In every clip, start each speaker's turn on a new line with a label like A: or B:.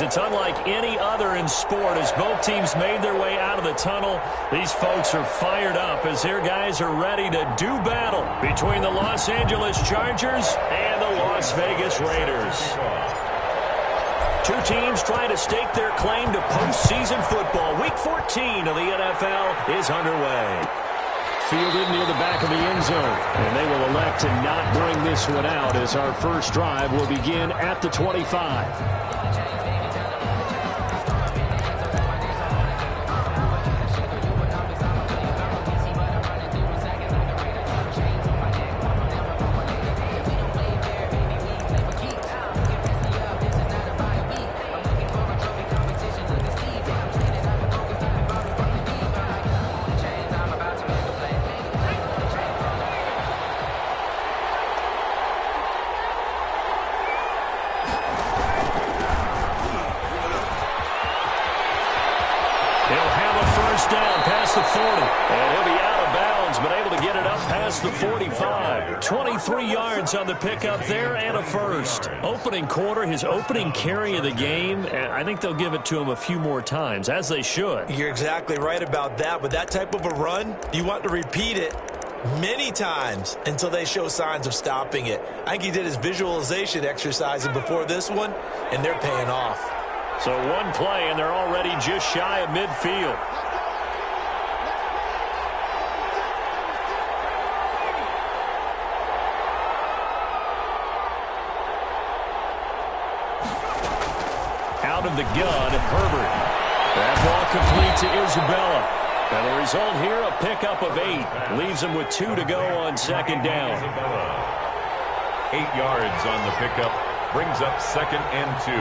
A: fans. It's unlike any other in sport. As both teams made their way out of the tunnel, these folks are fired up as their guys are ready to do battle between the Los Angeles Chargers and the Las Vegas Raiders. Two teams trying to stake their claim to postseason football. Week 14 of the NFL is underway. Fielded near the back of the end zone. And they will elect to not bring this one out as our first drive will begin at the 25. The 40, and he'll be out of bounds, but able to get it up past the 45. 23 yards on the pickup there and a first. Opening quarter, his opening carry of the game, and I think they'll give it to him a few more times, as they should.
B: You're exactly right about that. With that type of a run, you want to repeat it many times until they show signs of stopping it. I think he did his visualization exercises before this one, and they're paying off.
A: So one play, and they're already just shy of midfield. Out of the gun, Herbert. That ball complete to Isabella. And the result here, a pickup of 8. Leaves him with 2 to go on second down.
C: 8 yards on the pickup. Brings up 2nd and 2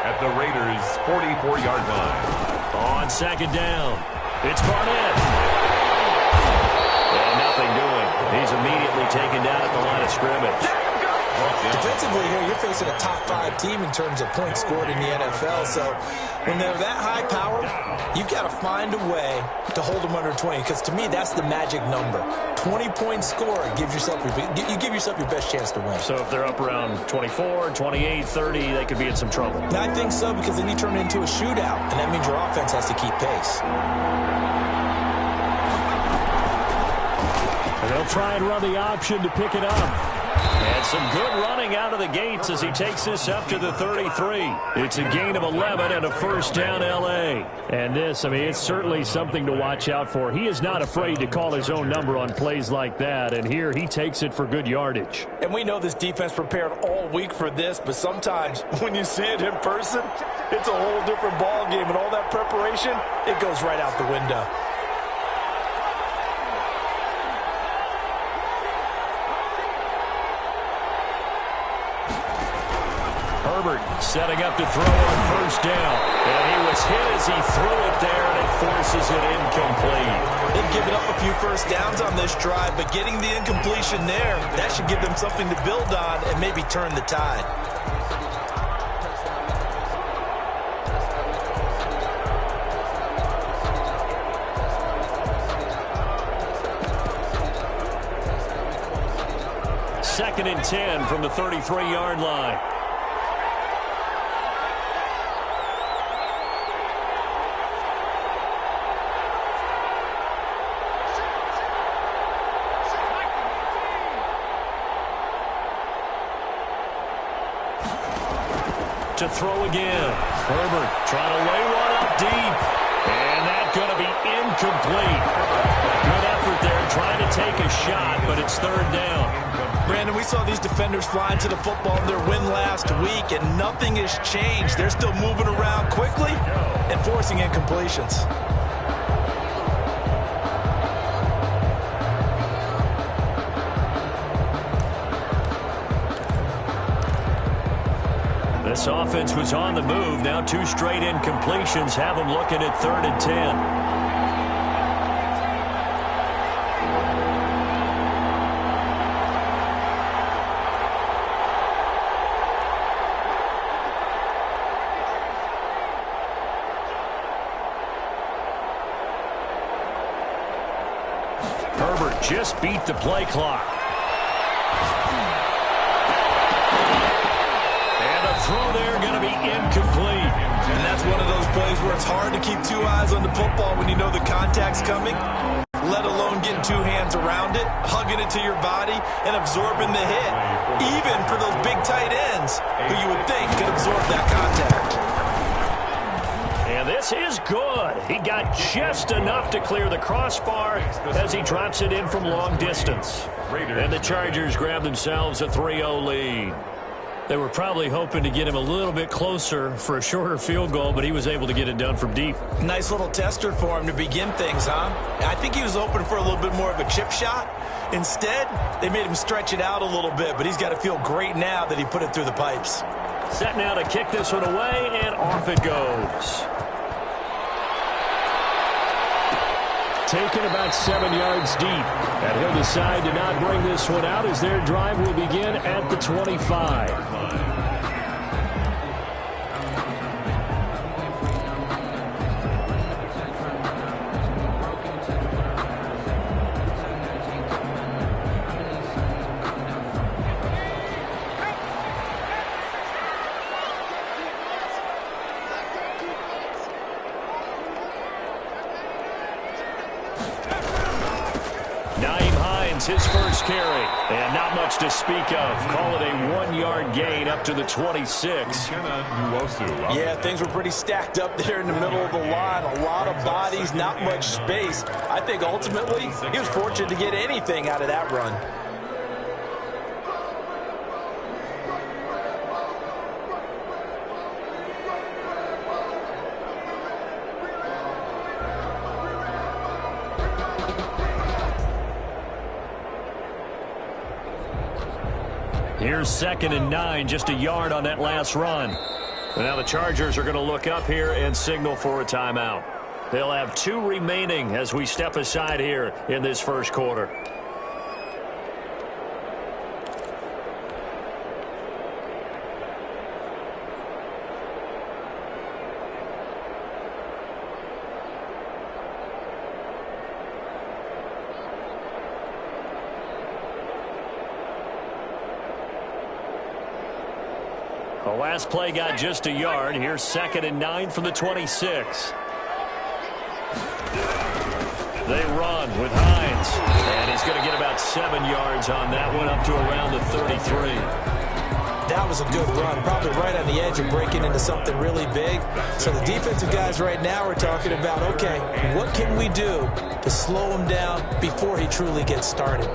C: at the Raiders' 44-yard line.
A: On second down, it's Barnett. And nothing doing. He's immediately taken down at the line of scrimmage.
B: Defensively here, you're facing a top-5 team in terms of points scored in the NFL. So when they're that high powered, you've got to find a way to hold them under 20. Because to me, that's the magic number. 20-point score, you give yourself your best chance to win.
A: So if they're up around 24, 28, 30, they could be in some trouble.
B: I think so, because then you turn it into a shootout, and that means your offense has to keep pace.
A: And they'll try and run the option to pick it up. And some good running out of the gates as he takes this up to the 33. It's a gain of 11 and a first down L.A. And this, I mean, it's certainly something to watch out for. He is not afraid to call his own number on plays like that. And here he takes it for good yardage.
B: And we know this defense prepared all week for this, but sometimes when you see it in person, it's a whole different ball game. And all that preparation, it goes right out the window.
A: Herbert setting up to throw on first down. And he was hit as he threw it there, and it forces it incomplete.
B: They've given up a few first downs on this drive, but getting the incompletion there, that should give them something to build on and maybe turn the tide.
A: Second and 10 from the 33-yard line. To throw again. Herbert trying to lay one up deep. And that's going to be incomplete. Good effort there trying to take a shot, but it's third down.
B: Brandon, we saw these defenders flying to the football in their win last week, and nothing has changed. They're still moving around quickly and forcing incompletions.
A: This offense was on the move. Now 2 straight incompletions have them looking at 3rd and 10. Herbert just beat the play clock. Throw there going to be incomplete.
B: plays where it's hard to keep two eyes on the football when you know the contact's coming, let alone getting two hands around it, hugging it to your body, and absorbing the hit, even for those big tight ends who you would think could absorb that contact.
A: And this is good. He got just enough to clear the crossbar as he drops it in from long distance. And the Chargers grab themselves a 3-0 lead. They were probably hoping to get him a little bit closer for a shorter field goal, but he was able to get it done from deep.
B: Nice little tester for him to begin things, huh? I think he was open for a little bit more of a chip shot. Instead, they made him stretch it out a little bit, but he's got to feel great now that he put it through the pipes.
A: Set now to kick this one away, and off it goes. Taken about 7 yards deep. And he'll decide to not bring this one out as their drive will begin at the 25. His first carry, and not much to speak of. Call it a 1-yard gain up to the 26.
B: Yeah, things were pretty stacked up there in the middle of the line. A lot of bodies, not much space. I think ultimately he was fortunate to get anything out of that run.
A: Here's 2nd and 9, just a yard on that last run. And now the Chargers are going to look up here and signal for a timeout. They'll have 2 remaining as we step aside here in this first quarter. The last play got just a yard. Here's 2nd and 9 from the 26. They run with Hines. And he's going to get about 7 yards on that one, up to around the 33.
B: That was a good run, probably right on the edge of breaking into something really big. So the defensive guys right now are talking about, okay, what can we do to slow him down before he truly gets started?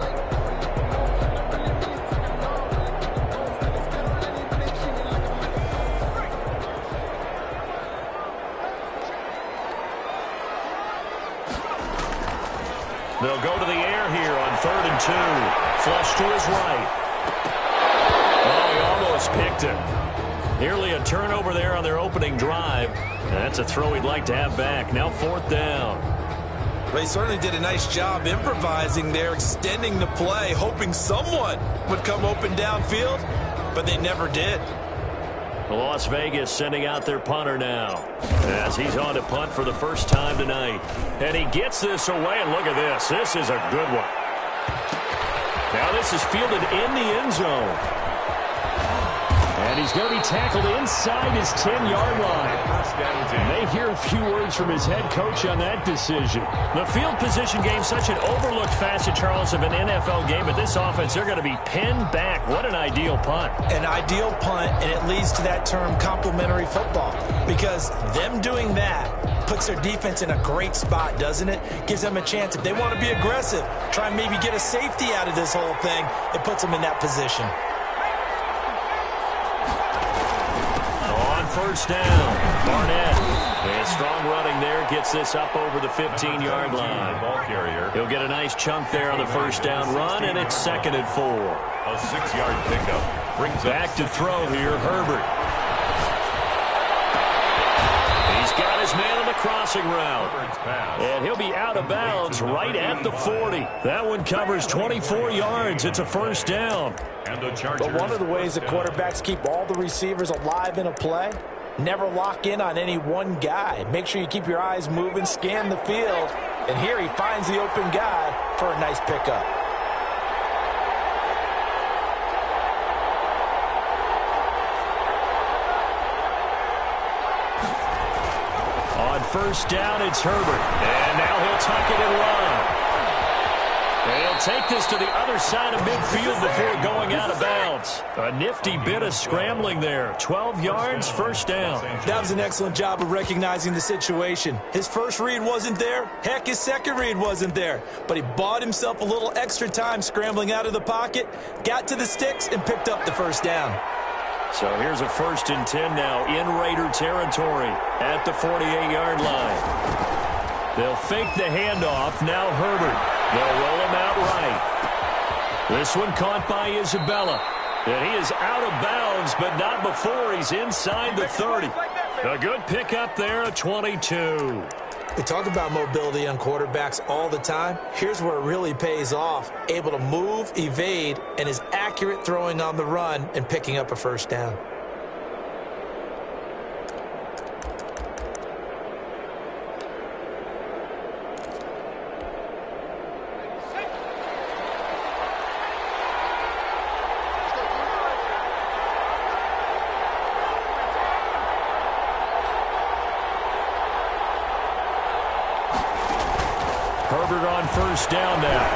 A: They'll go to the air here on 3rd and 2. Flush to his right. Oh, he almost picked it. Nearly a turnover there on their opening drive. That's a throw he'd like to have back. Now 4th down.
B: Well, he certainly did a nice job improvising there, extending the play, hoping someone would come open downfield, but they never did.
A: Las Vegas sending out their punter now as he's on to punt for the first time tonight. And he gets this away, and look at this. This is a good one. Now this is fielded in the end zone. And he's going to be tackled inside his 10-yard line. And they hear a few words from his head coach on that decision. The field position game, such an overlooked facet, Charles, of an NFL game. But this offense, they're going to be pinned back. What an ideal punt.
B: An ideal punt, and it leads to that term complementary football. Because them doing that puts their defense in a great spot, doesn't it? Gives them a chance. If they want to be aggressive, try and maybe get a safety out of this whole thing, it puts them in that position.
A: First down, Barnett. And strong running there, gets this up over the 15-yard line. He'll get a nice chunk there on the first down run, and it's 2nd and 4.
C: A 6-yard pickup brings
A: back to throw here, Herbert. He's got his man on the crossing route. And he'll be out of bounds right at the 40. That one covers 24 yards. It's a first down.
B: But one of the ways that quarterbacks keep all the receivers alive in a play, never lock in on any one guy. Make sure you keep your eyes moving, scan the field, and here he finds the open guy for a nice pickup.
A: first down, it's Herbert. And now he'll tuck it and run. And he'll take this to the other side of midfield before going out of bounds. A nifty bit of scrambling there. 12 yards, first down.
B: That was an excellent job of recognizing the situation. His first read wasn't there. Heck, his second read wasn't there. But he bought himself a little extra time scrambling out of the pocket, got to the sticks, and picked up the first down.
A: So here's a 1st and 10 now in Raider territory at the 48-yard line. They'll fake the handoff. Now Herbert. They'll roll him out right. This one caught by Isabella. And he is out of bounds, but not before he's inside the 30. A good pickup there, a 22.
B: We talk about mobility on quarterbacks all the time. Here's where it really pays off. Able to move, evade, and is accurate throwing on the run and picking up a first down.
A: Herbert on first down now.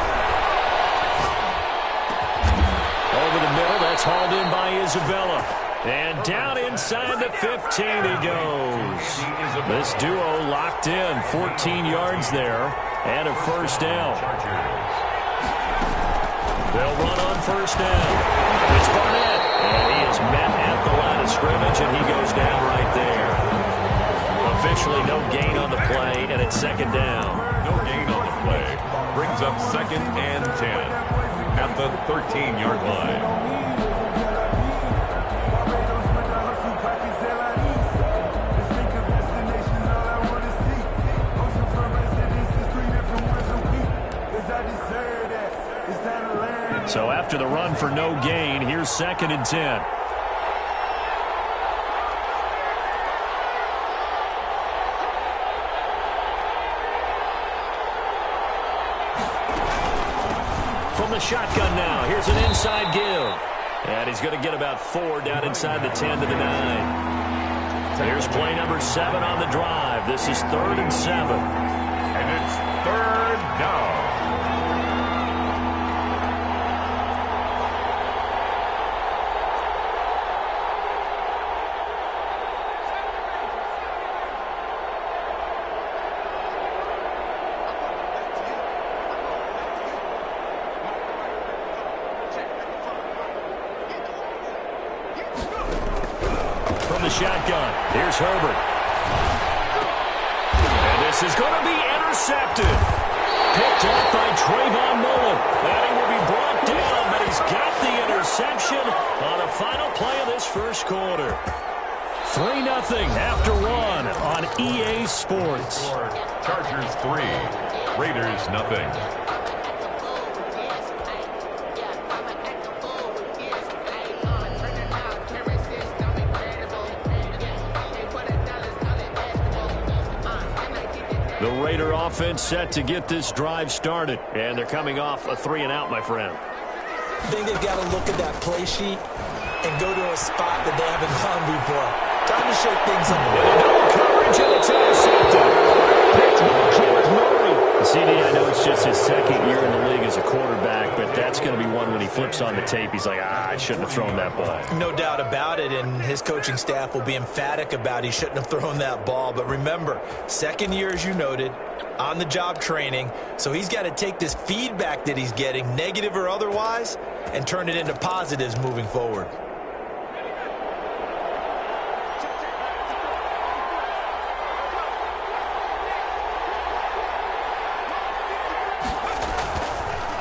A: Over the middle, that's hauled in by Isabella. And down inside the 15 he goes. This duo locked in, 14 yards there, and a first down. They'll run on first down. It's Barnett, and he is met at the line of scrimmage, and he goes down right there. Officially no gain on the play, and it's second down.
C: No gain on the play. Brings up 2nd and 10 at the 13-yard line.
A: So after the run for no gain, here's 2nd and 10. From the shotgun now, here's an inside give. And he's going to get about 4 down inside the 10 to the 9. Here's play number 7 on the drive. This is 3rd and 7.
C: And it's 3rd down.
A: From the shotgun, here's Herbert. And this is going to be intercepted. Picked off by Trayvon Mullen. And he will be brought down, but he's got the interception on the final play of this first quarter. 3-0 after 1 on EA Sports.
C: Chargers 3, Raiders nothing.
A: The Raider offense set to get this drive started. And they're coming off a 3-and-out, my friend.
B: I think they've got to look at that play sheet and go to a spot that they haven't gone before. Time to shake things up.
A: Double coverage, and it's intercepted. Picked by Kenneth Murray. CD, I know it's just his 2nd year in the league as a quarterback, but that's going to be one when he flips on the tape. He's like, I shouldn't have thrown that ball.
B: No doubt about it, and his coaching staff will be emphatic about he shouldn't have thrown that ball. But remember, 2nd year, as you noted, on-the-job training, so he's got to take this feedback that he's getting, negative or otherwise, and turn it into positives moving forward.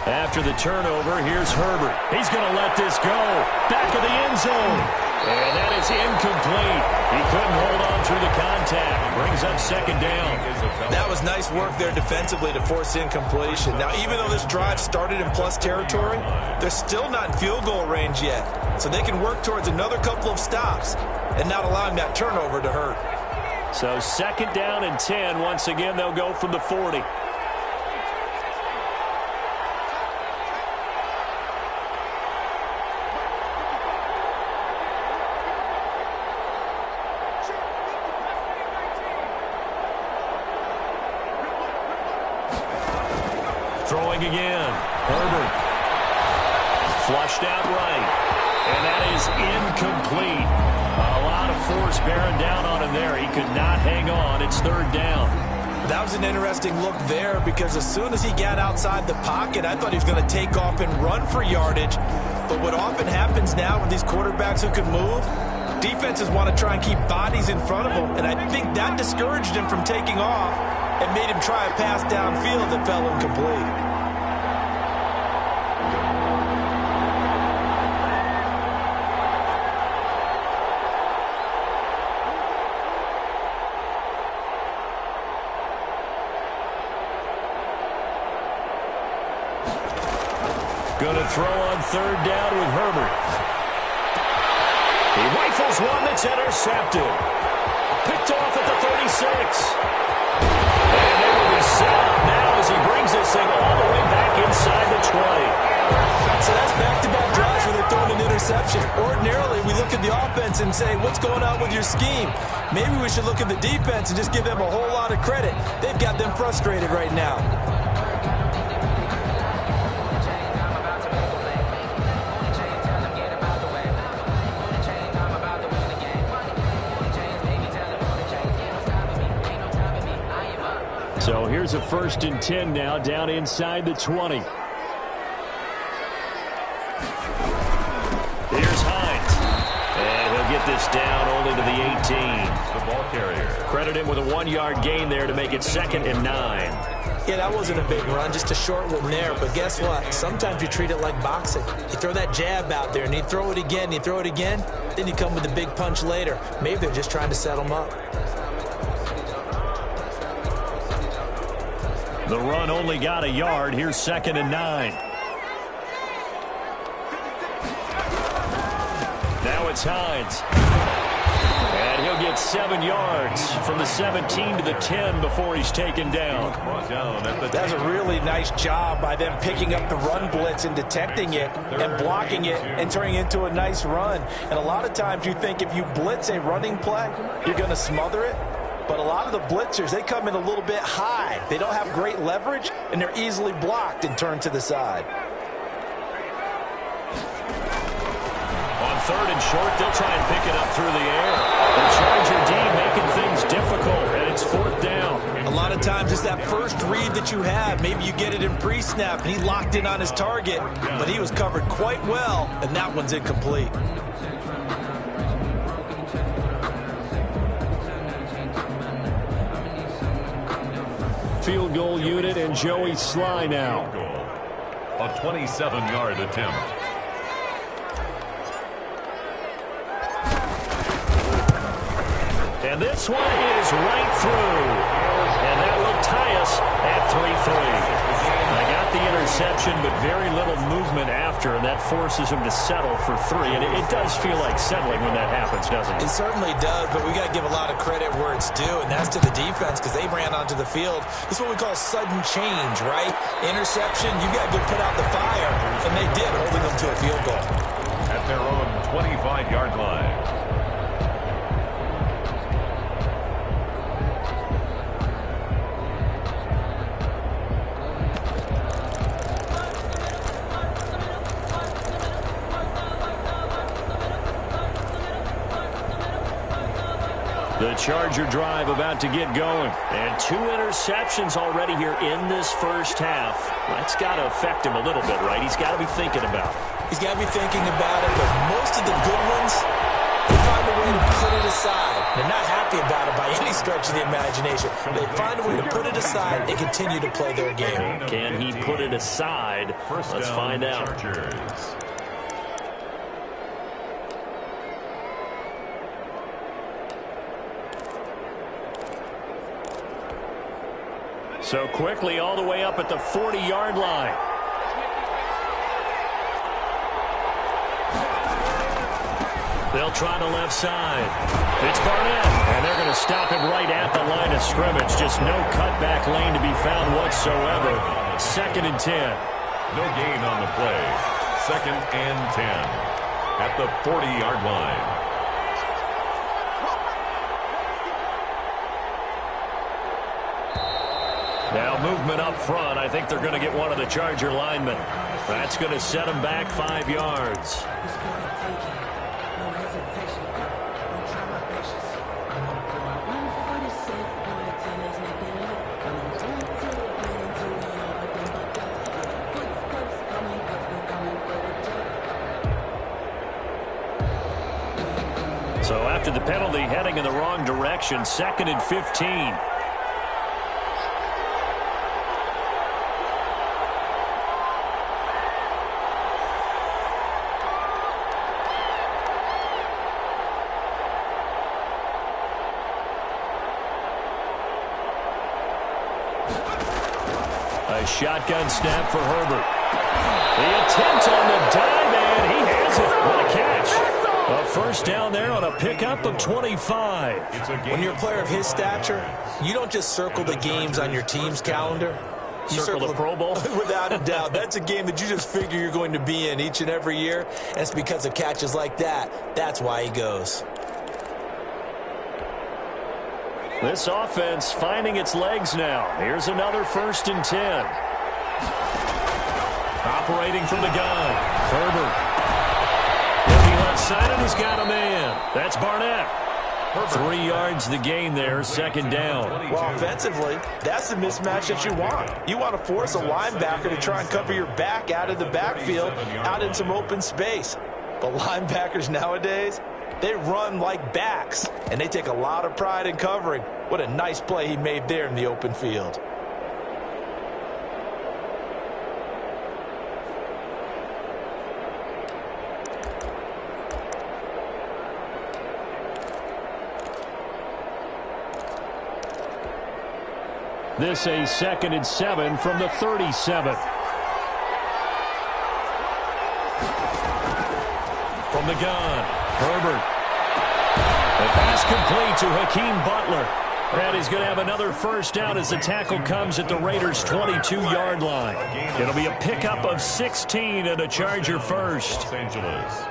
A: After the turnover, here's Herbert. He's going to let this go. Back of the end zone. And that is incomplete. He couldn't hold on through the contact. Brings up 2nd down.
B: That was nice work there defensively to force incompletion. Now, even though this drive started in plus territory, they're still not in field goal range yet. So they can work towards another couple of stops and not allowing that turnover to hurt.
A: So 2nd down and 10. Once again, they'll go from the 40. Throwing again. Herbert. Flushed out right. And that is incomplete. A lot of force bearing down on him there. He could not hang on. It's third down.
B: That was an interesting look there because as soon as he got outside the pocket, I thought he was going to take off and run for yardage. But what often happens now with these quarterbacks who can move, defenses want to try and keep bodies in front of them. And I think that discouraged him from taking off and made him try a pass downfield that fell incomplete.
A: Going to throw on third down with Herbert. He rifles one that's intercepted. Picked off at the 36. And they will be set up now as he brings this thing all the way back inside the 20.
B: So that's back-to-back drives where they're throwing an interception. Ordinarily, we look at the offense and say, what's going on with your scheme? Maybe we should look at the defense and just give them a whole lot of credit. They've got them frustrated right now.
A: So here's a 1st and 10 now, down inside the 20. Here's Hines. And he'll get this down only to the 18.
C: The ball carrier.
A: Credit him with a 1-yard gain there to make it 2nd and 9.
B: Yeah, that wasn't a big run, just a short one there. But guess what? Sometimes you treat it like boxing. You throw that jab out there, and you throw it again, then you come with a big punch later. Maybe they're just trying to set them up.
A: The run only got a yard. Here's 2nd and 9. Now it's Hines. And he'll get 7 yards from the 17 to the 10 before he's taken down.
B: That's a really nice job by them picking up the run blitz and detecting it and blocking it and turning it into a nice run. And a lot of times you think if you blitz a running play, you're going to smother it. But a lot of the blitzers, they come in a little bit high. They don't have great leverage, and they're easily blocked and turned to the side.
A: On 3rd and short, they'll try and pick it up through the air. The Charger D making things difficult, and it's 4th down.
B: A lot of times it's that first read that you have. Maybe you get it in pre-snap, and he locked in on his target, but he was covered quite well, and that one's incomplete.
A: Field goal unit and Joey Sly now.
C: A 27-yard attempt.
A: And this one is right through. And that will tie us at 3-3. I got the interception, but very little movement after, and that forces him to settle for 3. And it does feel like settling when that happens, doesn't it?
B: It certainly does, but we got to give a lot of credit where it's due, and that's to the defense because they ran onto the field. This is what we call sudden change, right? Interception, you got to put out the fire, and they did, holding them to a field goal.
C: At their own 25-yard line.
A: The Charger drive about to get going. And 2 interceptions already here in this first half. That's got to affect him a little bit, right? He's got to be thinking about it.
B: He's got to be thinking about it, but most of the good ones, they find a way to put it aside. They're not happy about it by any stretch of the imagination. They find a way to put it aside and continue to play their game.
A: Can he put it aside? Let's find out.
C: Chargers.
A: So quickly all the way up at the 40-yard line. They'll try the left side. It's Barnett, and they're going to stop him right at the line of scrimmage. Just no cutback lane to be found whatsoever. 2nd and 10.
C: No gain on the play. 2nd and 10 at the 40-yard line.
A: Now movement up front. I think they're going to get one of the Charger linemen. That's going to set them back 5 yards. So after the penalty, heading in the wrong direction, 2nd and 15. A shotgun snap for Herbert. The attempt on the dive, and he has it. What a catch. A first down there on a pickup of 25.
B: When you're a player of his stature, you don't just circle the games on your team's calendar. You
A: circle the Pro Bowl?
B: Without a doubt. That's a game that you just figure you're going to be in each and every year. And it's because of catches like that. That's why he goes.
A: This offense finding its legs now. Here's another 1st and 10. Operating from the gun. Herbert. Looking left side, and he's got a man. That's Barnett. 3 yards the gain there, 2nd down.
B: Well, offensively, that's the mismatch that you want. You want to force a linebacker to try and cover your back out of the backfield, out in some open space. But linebackers nowadays, they run like backs, and they take a lot of pride in covering. What a nice play he made there in the open field.
A: This a 2nd and 7 from the 37. From the gun, Herbert. The pass complete to Hakeem Butler. And he's going to have another first down as the tackle comes at the Raiders' 22-yard line. It'll be a pickup of 16 and a Charger first.
C: Los Angeles.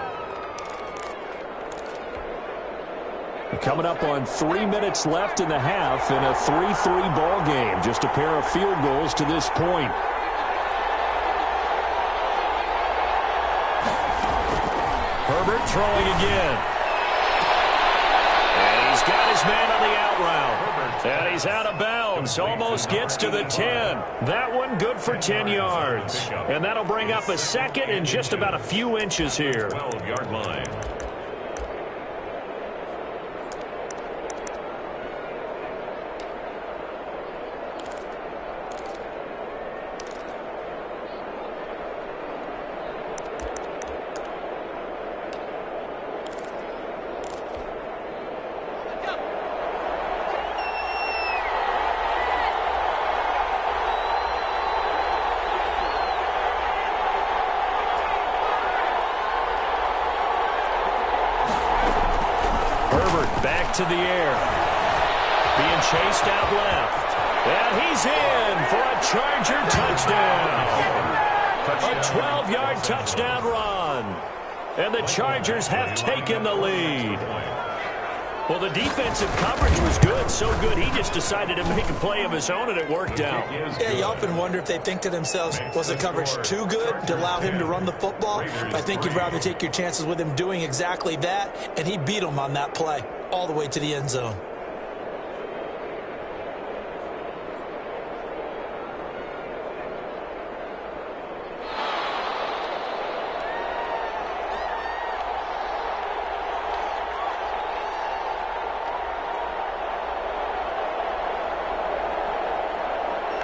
A: Coming up on 3 minutes left in the half in a 3-3 ball game. Just a pair of field goals to this point. Herbert throwing again. And he's got his man on the out route. And he's out of bounds. Almost gets to the 10. That one good for 10 yards. And that'll bring up a 2nd and just about a few inches here.
C: 12-yard line.
A: To the air. Being chased out left. And he's in for a Charger touchdown. A 12-yard touchdown run. And the Chargers have taken the lead. Well, the defensive coverage was good, so good he just decided to make a play of his own, and it worked out.
B: Yeah, you often wonder if they think to themselves, was the coverage too good to allow him to run the football? But I think you'd rather take your chances with him doing exactly that, and he beat him on that play all the way to the end zone.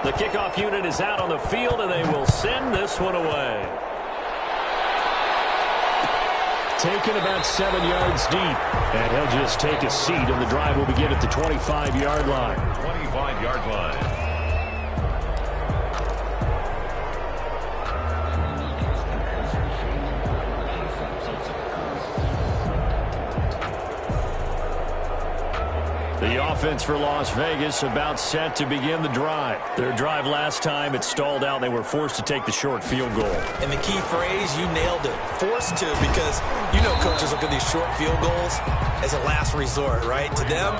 A: The kickoff unit is out on the field, and they will send this one away. Taken about 7 yards deep, and he'll just take a seat, and the drive will begin at the 25-yard line.
C: 25-yard line.
A: The offense for Las Vegas about set to begin the drive. Their drive last time, it stalled out. They were forced to take the short field goal.
B: And the key phrase, you nailed it. Forced to, because you know coaches look at these short field goals as a last resort, right? To them,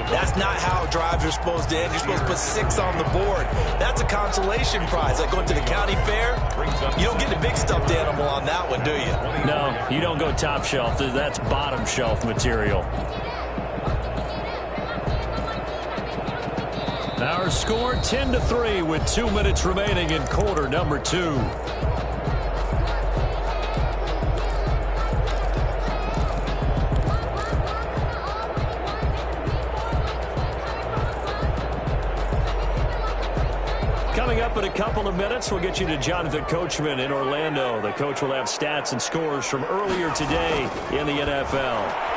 B: that's not how drives are supposed to end. You're supposed to put 6 on the board. That's a consolation prize. Like going to the county fair, you don't get the big stuffed animal on that one, do you?
A: No, you don't go top shelf. That's bottom shelf material. Our score 10-3 with 2 minutes remaining in quarter number 2. Coming up in a couple of minutes, we'll get you to Jonathan Coachman in Orlando. The coach will have stats and scores from earlier today in the NFL.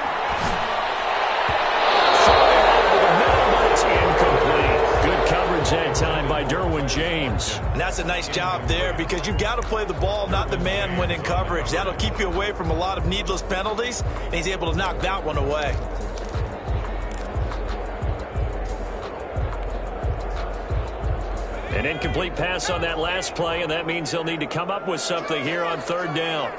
A: That time by Derwin James.
B: And that's a nice job there, because you've got to play the ball, not the man when in coverage. That'll keep you away from a lot of needless penalties, and he's able to knock that one away.
A: An incomplete pass on that last play, and that means he'll need to come up with something here on third down.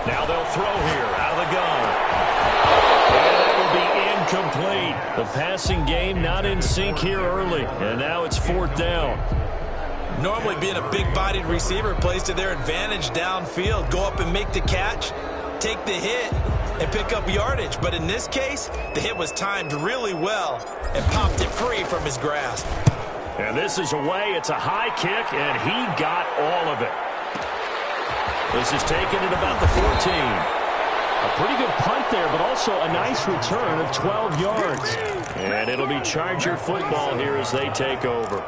A: Now they'll throw here out of the gun. And that will be incomplete. The passing game not in sync here early. And now it's fourth down.
B: Normally being a big-bodied receiver plays to their advantage downfield. Go up and make the catch, take the hit, and pick up yardage. But in this case, the hit was timed really well and popped it free from his grasp.
A: And this is away. It's a high kick, and he got all of it. This is taken at about the 14. A pretty good punt there, but also a nice return of 12 yards. And it'll be Charger football here as they take over.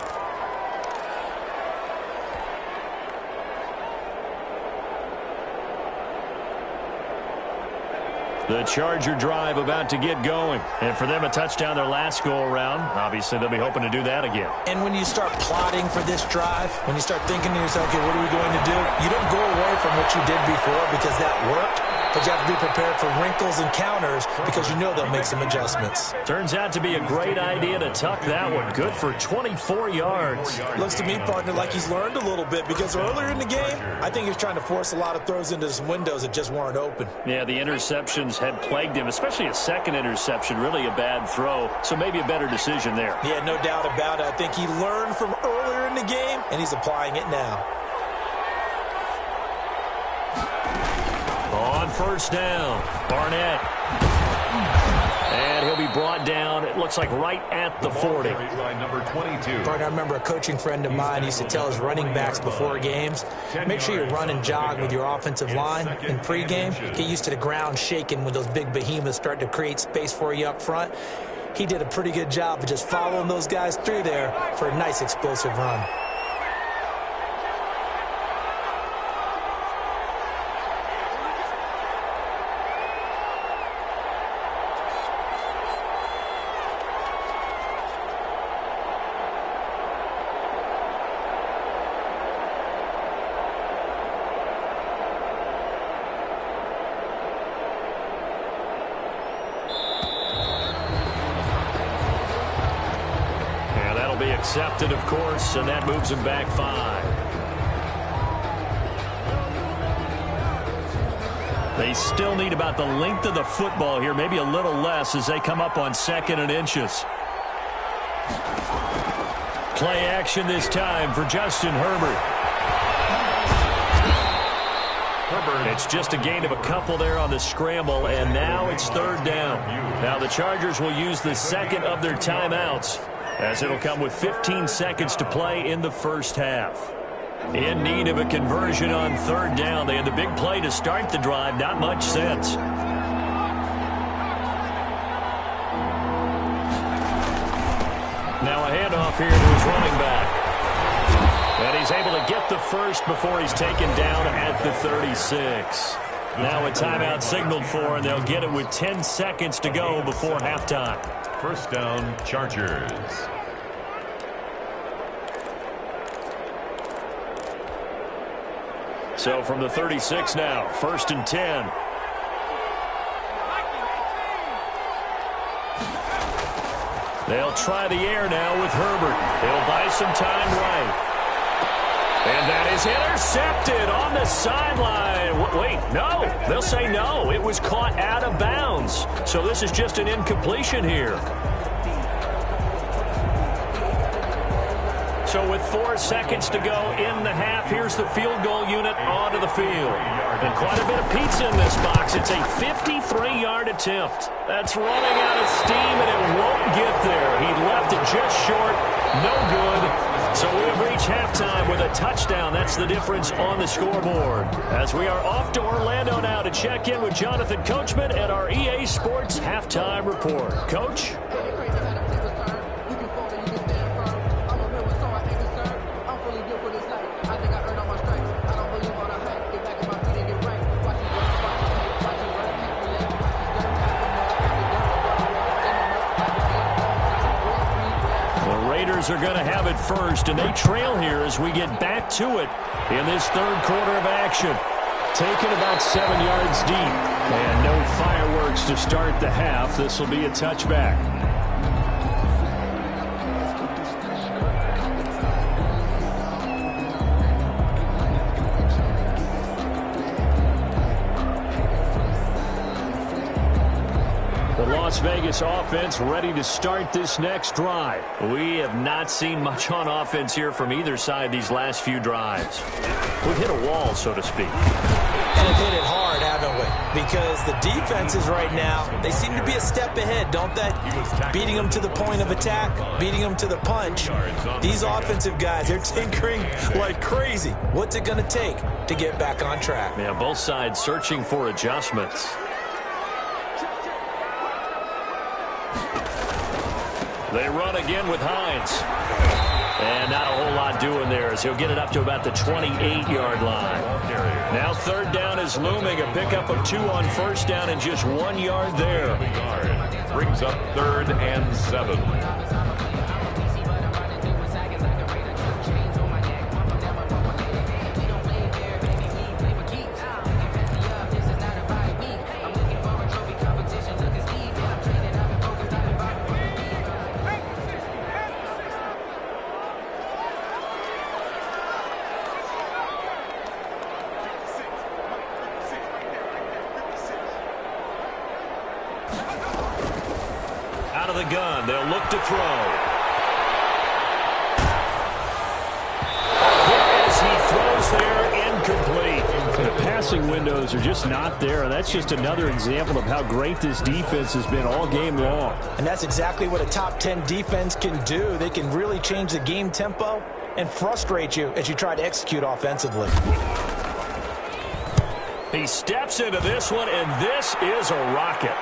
A: The Charger drive about to get going. And for them, a touchdown their last go-around. Obviously, they'll be hoping to do that again.
B: And when you start plotting for this drive, when you start thinking to yourself, okay, what are we going to do? You don't go away from what you did before because that worked. But you have to be prepared for wrinkles and counters because you know they'll make some adjustments.
A: Turns out to be a great idea to tuck that one. Good for 24 yards.
B: Looks to me, partner, like he's learned a little bit, because earlier in the game, I think he was trying to force a lot of throws into some windows that just weren't open.
A: Yeah, the interceptions had plagued him, especially a second interception, really a bad throw. So maybe a better decision there.
B: Yeah, no doubt about it. I think he learned from earlier in the game, and he's applying it now.
A: On first down, Barnett. And he'll be brought down, it looks like right at the 40.
C: By number 22.
B: Partner, I remember a coaching friend of mine used to tell his running backs before games, make sure you run and jog with your offensive line in pregame. Get used to the ground shaking when those big behemoths start to create space for you up front. He did a pretty good job of just following those guys through there for a nice explosive run.
A: Accepted, of course, and that moves him back 5. They still need about the length of the football here, maybe a little less as they come up on 2nd and inches. Play action this time for Justin Herbert. It's just a gain of a couple there on the scramble, and now it's third down. Now the Chargers will use the second of their timeouts, as it'll come with 15 seconds to play in the first half. In need of a conversion on third down. They had the big play to start the drive. Not much sense. Now a handoff here to his running back. And he's able to get the first before he's taken down at the 36. Now a timeout signaled for, and they'll get it with 10 seconds to go before halftime.
C: First down, Chargers.
A: So from the 36 now, 1st and 10. They'll try the air now with Herbert. They'll buy some time right. And that is intercepted on the sideline. Wait, no. They'll say no. It was caught out of bounds. So this is just an incompletion here. So with 4 seconds to go in the half, here's the field goal unit onto the field. And quite a bit of pizza in this box. It's a 53-yard attempt. That's running out of steam, and it won't get there. He left it just short. No good. So we have reached halftime with a touchdown. That's the difference on the scoreboard. As we are off to Orlando now to check in with Jonathan Coachman at our EA Sports Halftime Report. Coach? Are going to have it first, and they trail here as we get back to it in this third quarter of action. Taken about 7 yards deep, and no fireworks to start the half. This will be a touchback. Las Vegas offense ready to start this next drive. We have not seen much on offense here from either side these last few drives. We've hit a wall, so to speak.
B: And we've hit it hard, haven't we? Because the defenses right now, they seem to be a step ahead, don't they? Beating them to the point of attack, beating them to the punch. These offensive guys, they're tinkering like crazy. What's it going to take to get back on track?
A: Yeah, both sides searching for adjustments. They run again with Hines. And not a whole lot doing there as he'll get it up to about the 28-yard line. Now third down is looming. A pickup of 2 on first down and just 1 yard there.
C: Brings up 3rd and 7.
A: Out of the gun, they'll look to throw. As he throws there, incomplete. The passing windows are just not there. That's just another example of how great this defense has been all game long.
B: And that's exactly what a top 10 defense can do. They can really change the game tempo and frustrate you as you try to execute offensively.
A: He steps into this one, and this is a rocket.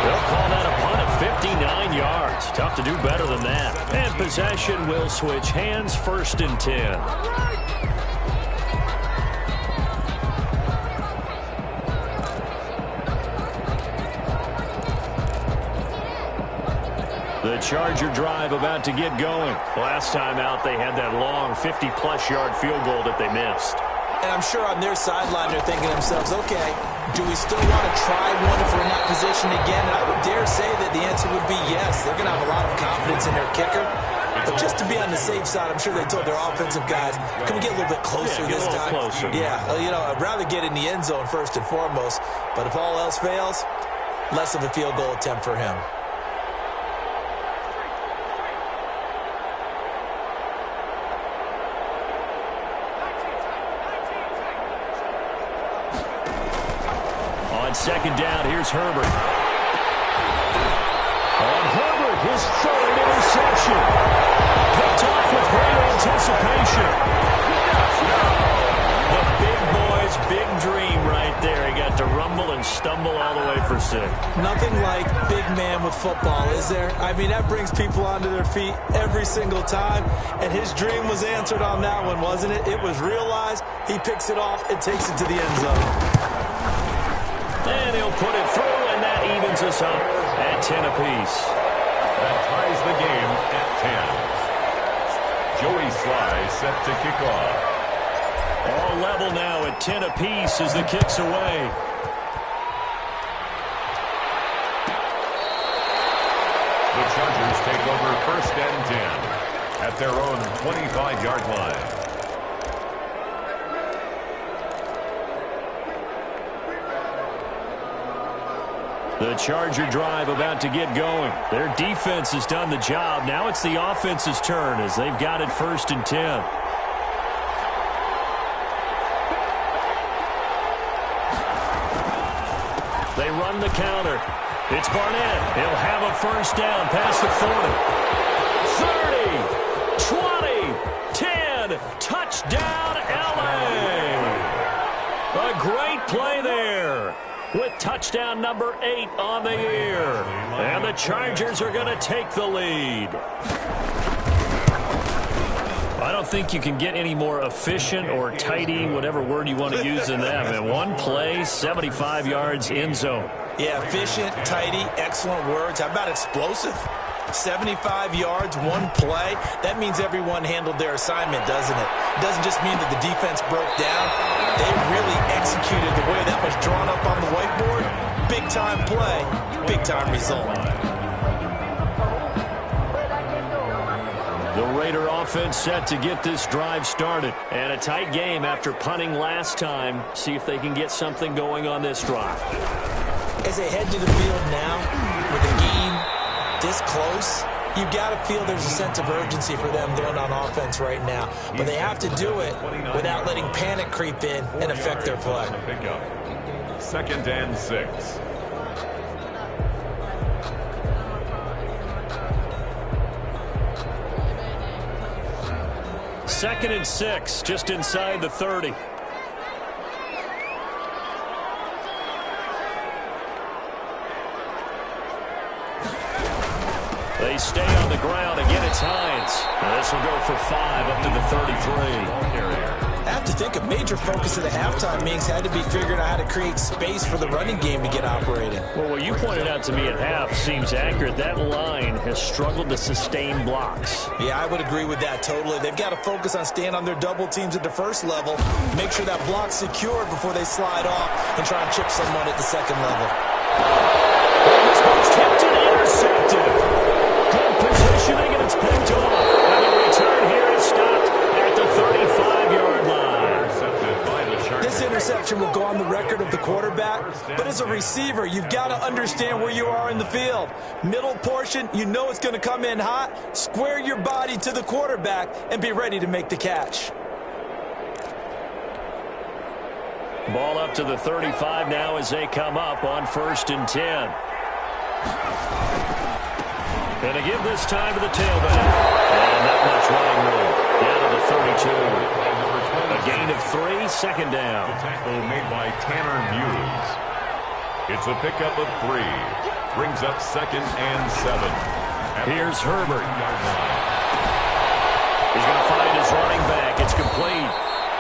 A: They'll call that a punt of 59 yards. Tough to do better than that. And possession will switch hands, 1st and 10. The Charger drive about to get going. Last time out, they had that long 50-plus yard field goal that they missed.
B: And I'm sure on their sideline they're thinking to themselves, okay, do we still want to try one if we're in that position again? And I would dare say that the answer would be yes. They're going to have a lot of confidence in their kicker. But just to be on the safe side, I'm sure they told their offensive guys, can we get a little bit closer this time?
A: Closer.
B: Yeah, you know, I'd rather get in the end zone first and foremost. But if all else fails, less of a field goal attempt for him.
A: Second down, here's Herbert. On Herbert, his 3rd interception. Picked off with great anticipation. The big boy's big dream right there. He got to run rumble and stumble all the way for 6.
B: Nothing like big man with football, is there? I mean, that brings people onto their feet every single time, and his dream was answered on that one, wasn't it? It was realized. He picks it off and takes it to the end zone.
A: And he'll put it through, and that evens us up at 10 apiece.
C: That ties the game at 10. Joey Sly set to kick off.
A: All level now at 10 apiece as the kick's away.
C: The Chargers take over 1st and 10 at their own 25-yard line.
A: The Charger drive about to get going. Their defense has done the job. Now it's the offense's turn as they've got it 1st and 10. They run the counter. It's Barnett. He'll have a 1st down past the 40. 30, 20, 10. Touchdown, L.A. A great play there with touchdown number 8 on the year. And the Chargers are going to take the lead. I don't think you can get any more efficient or tidy, whatever word you want to use in them. In one play, 75 yards in zone.
B: Yeah, efficient, tidy, excellent words. How about explosive? 75 yards, one play. That means everyone handled their assignment, doesn't it? It doesn't just mean that the defense broke down. They really executed the way that was drawn up on the whiteboard. Big-time play, big-time result.
A: The Raider offense set to get this drive started. And a tight game after punting last time. See if they can get something going on this drive.
B: As they head to the field now, with the game this close, you've got to feel there's a sense of urgency for them going on offense right now. But they have to do it without letting panic creep in and affect their play.
C: 2nd and 6.
A: Second and 6, just inside the 30. They stay on the ground. Again, it's Hines. This will go for 5 up to the 33.
B: I have to think a major focus of the halftime meetings had to be figuring out how to create space for the running game to get operating.
A: Well, what you pointed out to me at half seems accurate. That line has struggled to sustain blocks.
B: Yeah, I would agree with that totally. They've got to focus on staying on their double teams at the first level, make sure that block's secured before they slide off and try and chip someone at the second level.
A: This one's tipped and intercepted. Good positioning, and it's picked off. And the return here is stopped at the 35-yard line.
B: This interception will go on the record of the quarterback, but as a receiver, you've got to understand where you are in the field. Middle portion, you know it's going to come in hot. Square your body to the quarterback and be ready to make the catch.
A: Ball up to the 35 now as they come up on 1st and 10. And to give this time to the tailback. And not much running room. Down to the 32. A gain of 3, 2nd down.
C: The tackle made by Tanner Muse. It's a pickup of 3. Brings up 2nd and 7.
A: Here's Herbert. He's going to find his running back. It's complete.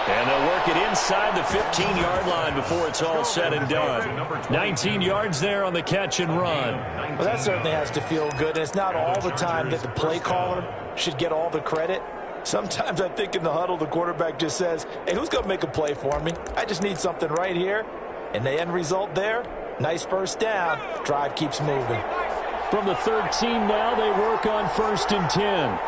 A: And they'll work it inside the 15-yard line before it's all said and done. 19 yards there on the catch and run.
B: Well, that certainly has to feel good. And it's not all the time that the play caller should get all the credit. Sometimes I think in the huddle, the quarterback just says, hey, who's going to make a play for me? I just need something right here. And the end result there, nice 1st down. Drive keeps moving.
A: From the 13 now, they work on 1st and 10.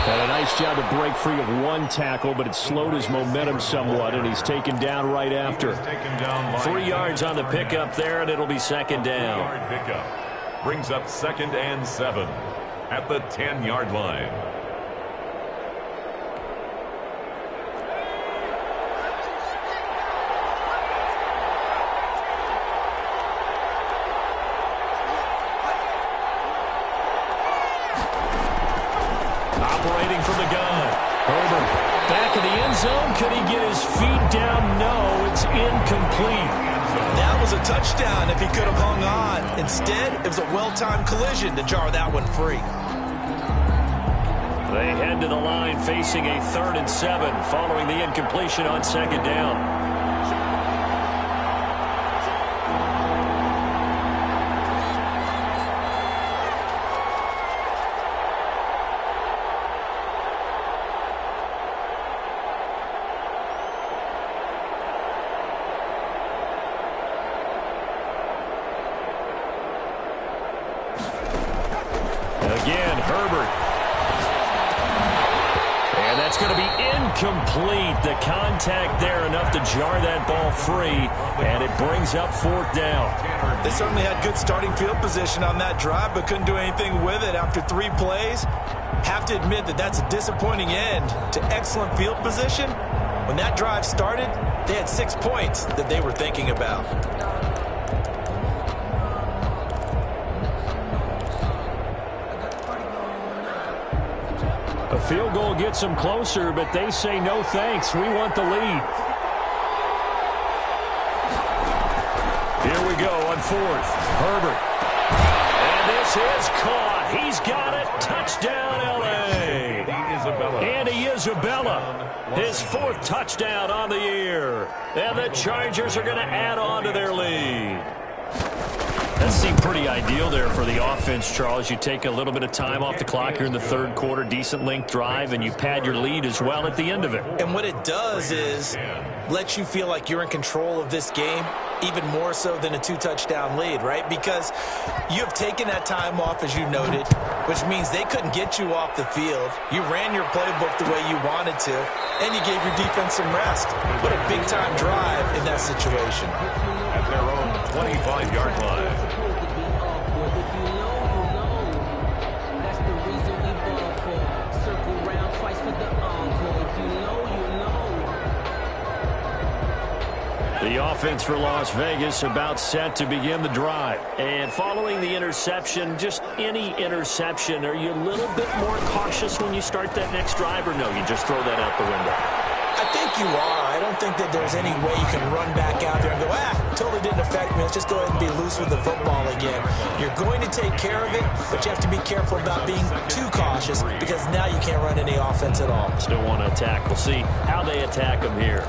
A: Had a nice job to break free of one tackle, but it slowed his momentum somewhat, and he's taken down right after. 3 yards on the pickup there, and it'll be 2nd down.
C: Pickup brings up 2nd and 7 at the 10-yard line.
A: zone. Could he get his feet down? No, it's incomplete.
B: That was a touchdown if he could have hung on. Instead, it was a well-timed collision to jar that one free.
A: They head to the line facing a 3rd and 7 following the incompletion on 2nd down. Again, Herbert. And that's going to be incomplete. The contact there enough to jar that ball free, and it brings up 4th down.
B: They certainly had good starting field position on that drive, but couldn't do anything with it after 3 plays. Have to admit that that's a disappointing end to excellent field position. When that drive started, they had 6 points that they were thinking about.
A: A field goal gets them closer, but they say no thanks. We want the lead. Here we go on 4th. Herbert. And this is caught. He's got it. Touchdown, L.A. Andy Isabella. His 4th touchdown on the year. And the Chargers are going to add on to their lead. That seemed pretty ideal there for the offense, Charles. You take a little bit of time off the clock here in the 3rd quarter, decent length drive, and you pad your lead as well at the end of it.
B: And what it does is let you feel like you're in control of this game, even more so than a 2-touchdown lead, right? Because you have taken that time off, as you noted, which means they couldn't get you off the field. You ran your playbook the way you wanted to, and you gave your defense some rest. What a big-time drive in that situation.
C: At their own 25-yard line.
A: The offense for Las Vegas about set to begin the drive. And following the interception, just any interception, are you a little bit more cautious when you start that next drive, or no, you just throw that out the window?
B: I think you are. I don't think that there's any way you can run back out there and go, totally didn't affect me. Let's just go ahead and be loose with the football again. You're going to take care of it, but you have to be careful about being too cautious because now you can't run any offense at all.
A: Still want to attack. We'll see how they attack them here.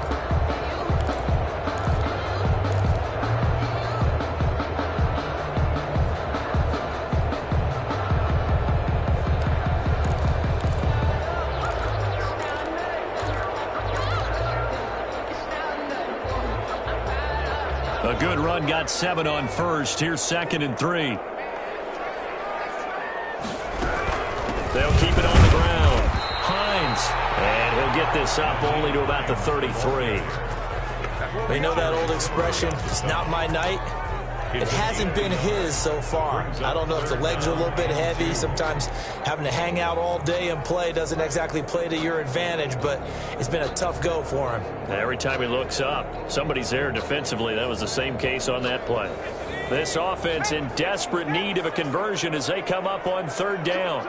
A: A good run, got 7 on 1st. Here's 2nd and 3. They'll keep it on the ground. Hines, and he'll get this up only to about the 33.
B: We know that old expression, it's not my night. It hasn't been his so far. I don't know if the legs are a little bit heavy. Sometimes having to hang out all day and play doesn't exactly play to your advantage, but it's been a tough go for him.
A: Every time he looks up, somebody's there defensively. That was the same case on that play. This offense in desperate need of a conversion as they come up on 3rd down.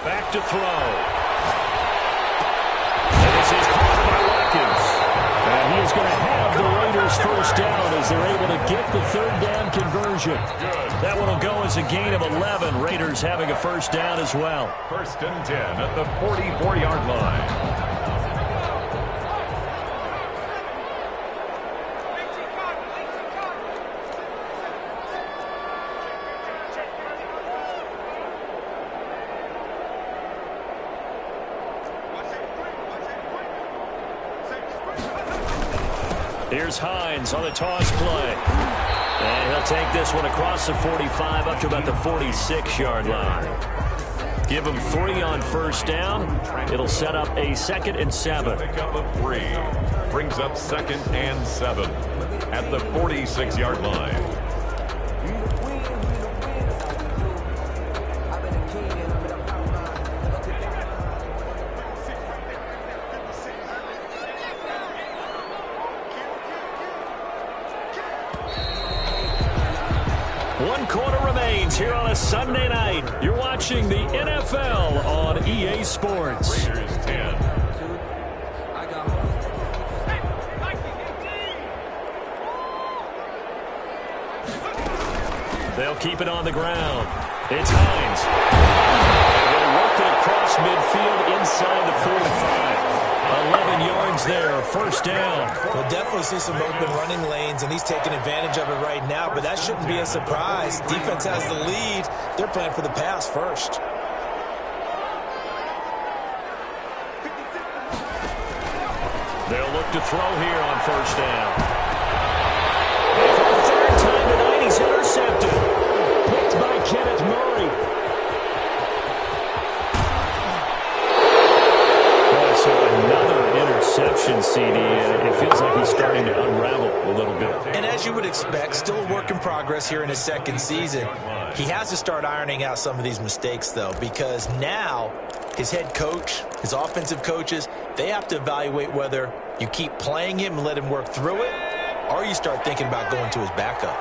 A: Back to throw. And he is going to have the Raiders 1st down as they're able to get the 3rd down conversion. That one will go as a gain of 11. Raiders having a 1st down as well.
C: 1st and 10 at the 44-yard line.
A: Here's Hines on the toss play. And he'll take this one across the 45 up to about the 46-yard line. Give him 3 on 1st down. It'll set up a 2nd and 7.
C: Pickup of 3 brings up 2nd and 7 at the 46-yard line.
A: One quarter remains here on a Sunday night. You're watching the NFL on EA Sports.
C: Raiders 10.
A: They'll keep it on the ground. It's Hines. They'll work it across midfield inside the 45. 11 yards there, first down.
B: We'll definitely see some open running lanes, and he's taking advantage of it right now, but that shouldn't be a surprise. Defense has the lead. They're playing for the pass first.
A: They'll look to throw here on first down. And for the third time tonight, he's intercepted. Picked by Kenneth Murray. So another interception, CD. It feels like he's starting to unravel a little bit.
B: And as you would expect, still a work in progress here in his second season. He has to start ironing out some of these mistakes, though, because now his head coach, his offensive coaches, they have to evaluate whether you keep playing him and let him work through it, or you start thinking about going to his backup.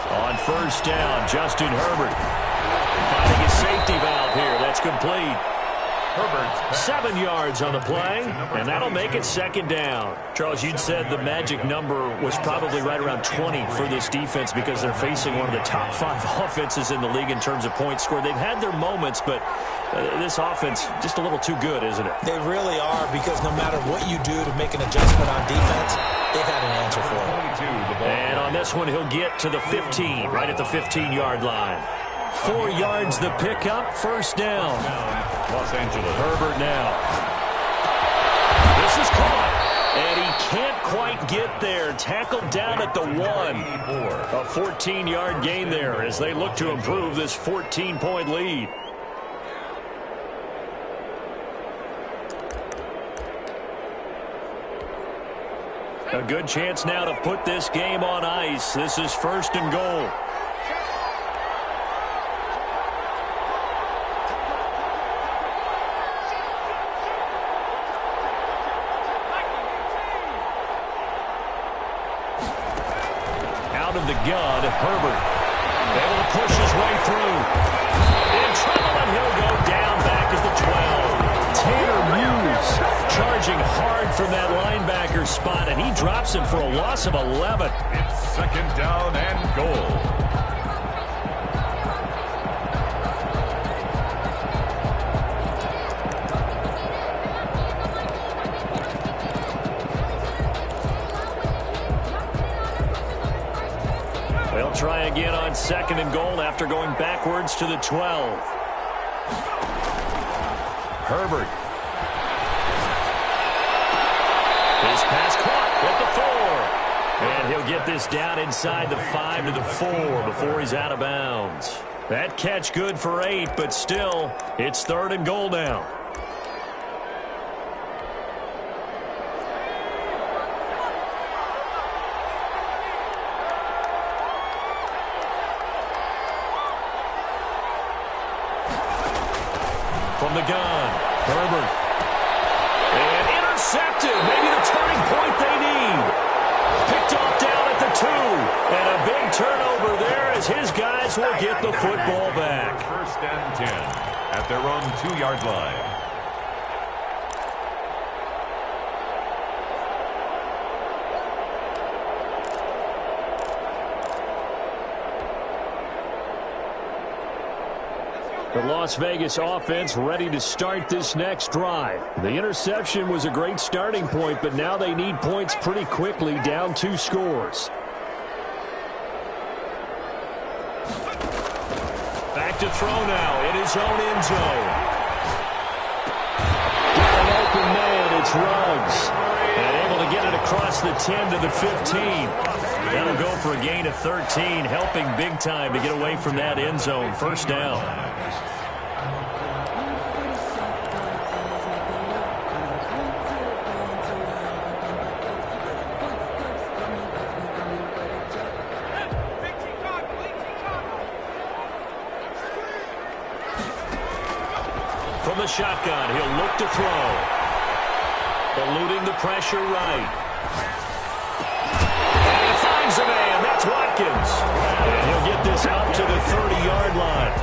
A: On first down, Justin Herbert finding his safety valve here. That's complete.
C: Herbert's
A: 7 yards on the play, and that'll make it second down. Charles, you'd said the magic number was probably right around 20 for this defense because they're facing one of the top 5 offenses in the league in terms of points scored. They've had their moments, but this offense just a little too good, isn't it?
B: They really are, because no matter what you do to make an adjustment on defense, they've had an answer for it.
A: And on this one, he'll get to the 15, right at the 15-yard line. 4 yards the pickup, first down.
C: Los Angeles.
A: Herbert now. This is caught. And he can't quite get there. Tackled down at the 1. A 14-yard gain there as they look to improve this 14-point lead. A good chance now to put this game on ice. This is first and goal. Out of the gun, Herbert able to push his way through. In trouble, and he'll go down back at the 12. Tanner Muse charging hard from that linebacker spot, and he drops him for a loss of 11.
C: It's second down and goal.
A: They'll try again on second and goal after going backwards to the 12. Herbert. His pass caught at the 4. And he'll get this down inside the 5 to the 4 before he's out of bounds. That catch good for 8, but still, it's third and goal now. From the gun, Herbert. And intercepted. Maybe the turning point they need. Picked off down at the 2. And a big turnover there as his guys will get the football back.
C: First and 10 at their own 2-yard line.
A: The Las Vegas offense ready to start this next drive. The interception was a great starting point, but now they need points pretty quickly, down 2 scores. Back to throw now in his own end zone. Got an open man, it's Ruggs. And able to get it across the 10 to the 15. That'll go for a gain of 13, helping big time to get away from that end zone. First down. From the shotgun, he'll look to throw. Eluding the pressure right. And he finds a man. That's Watkins. And he'll get this up to the 30-yard line.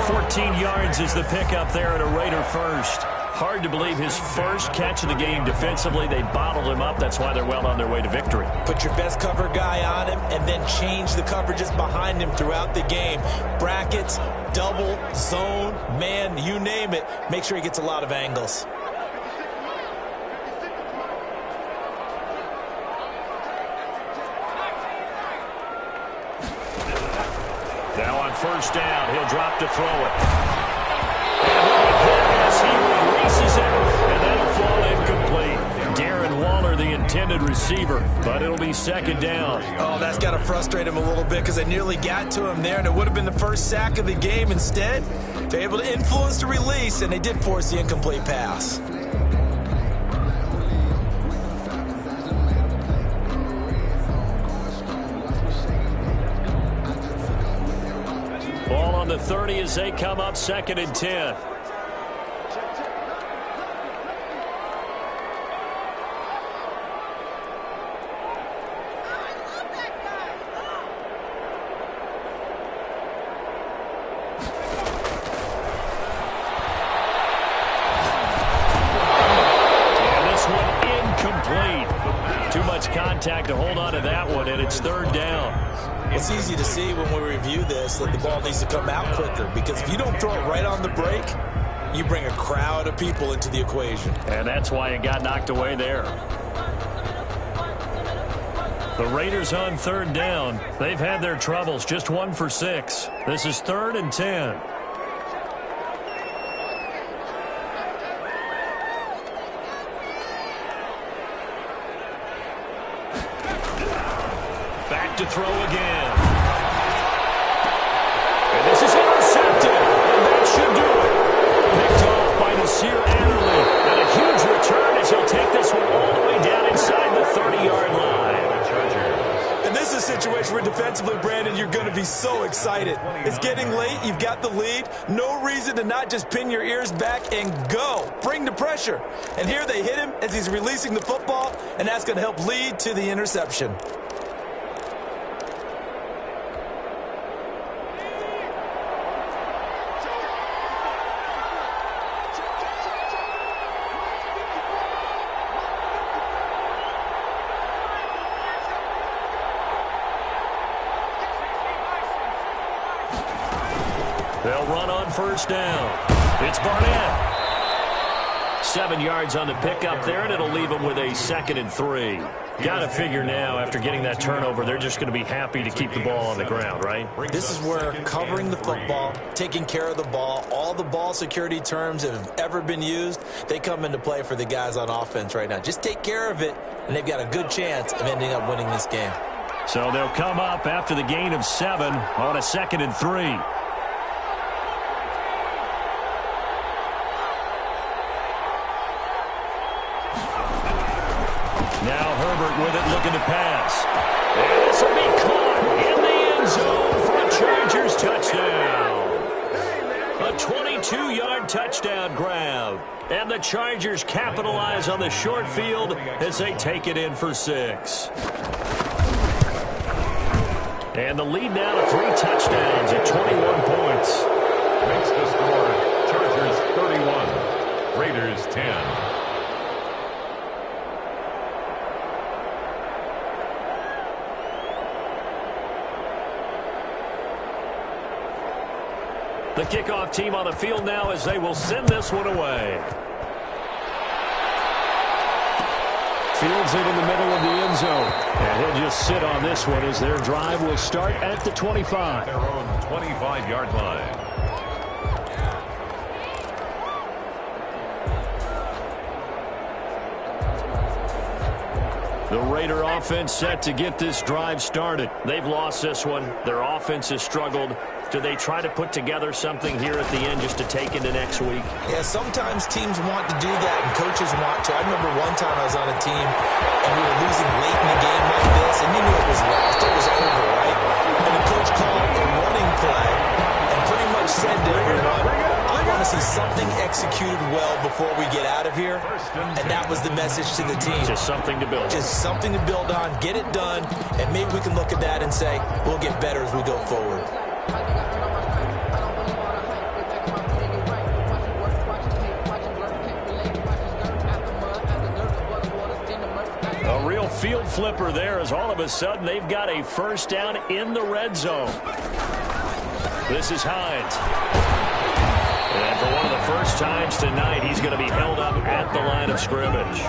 A: 14 yards is the pickup there at a Raider first. Hard to believe his first catch of the game defensively. They bottled him up. That's why they're well on their way to victory.
B: Put your best cover guy on him and then change the coverages behind him throughout the game. Brackets, double, zone, man, you name it. Make sure he gets a lot of angles.
A: Now on first down, he'll drop to throw it. As he releases it, and that'll fall incomplete. Darren Waller, the intended receiver, but it'll be second down.
B: Oh, that's got to frustrate him a little bit because they nearly got to him there, and it would have been the first sack of the game. Instead, they're able to influence the release, and they did force the incomplete pass.
A: Ball on the 30 as they come up second and 10.
B: Contact to hold on to that one, and it's third down. It's easy to see when we review this that the ball needs to come out quicker, because if you don't throw it right on the break, you bring a crowd of people into the equation.
A: And that's why it got knocked away there. The Raiders on third down. They've had their troubles, just 1 for 6. This is 3rd and 10. To throw again. And this is intercepted. And that should do it. Picked off by Nasir Adderley. And a huge return as he'll take this one all the way down inside the 30-yard line.
B: And this is a situation where defensively, Brandon, you're going to be so excited. It's getting late. You've got the lead. No reason to not just pin your ears back and go. Bring the pressure. And here they hit him as he's releasing the football, and that's going to help lead to the interception.
A: They'll run on first down. It's Barnett. 7 yards on the pickup there, and it'll leave them with a 2nd and 3. Got to figure now, after getting that turnover, they're just going to be happy to keep the ball on the ground, right?
B: This is where covering the football, taking care of the ball, all the ball security terms that have ever been used, they come into play for the guys on offense right now. Just take care of it, and they've got a good chance of ending up winning this game.
A: So they'll come up after the gain of 7 on a 2nd and 3. Now Herbert with it, looking to pass. And this will be caught in the end zone for a Chargers touchdown. A 22-yard touchdown grab. And the Chargers capitalize on the short field as they take it in for 6. And the lead now to 3 touchdowns at 21 points.
C: Makes the score Chargers 31, Raiders 10.
A: The kickoff team on the field now as they will send this one away. Fields it in the middle of the end zone. And he'll just sit on this one as their drive will start at the 25.
C: Their own 25-yard line.
A: The Raider offense set to get this drive started. They've lost this one. Their offense has struggled. Do they try to put together something here at the end just to take into next week?
B: Yeah, sometimes teams want to do that, and coaches want to. I remember one time I was on a team, and we were losing late in the game like this, and you knew it was lost. It was over, right? And the coach called a running play and pretty much said to everyone, I want to see something everything executed well before we get out of here, and that was the message to the team.
A: Just something to build.
B: Just something to build on, get it done, and maybe we can look at that and say, we'll get better as we go forward.
A: A real field flipper there as all of a sudden they've got a first down in the red zone. This is Hines. And for one of the first times tonight, he's going to be held up at the line of scrimmage.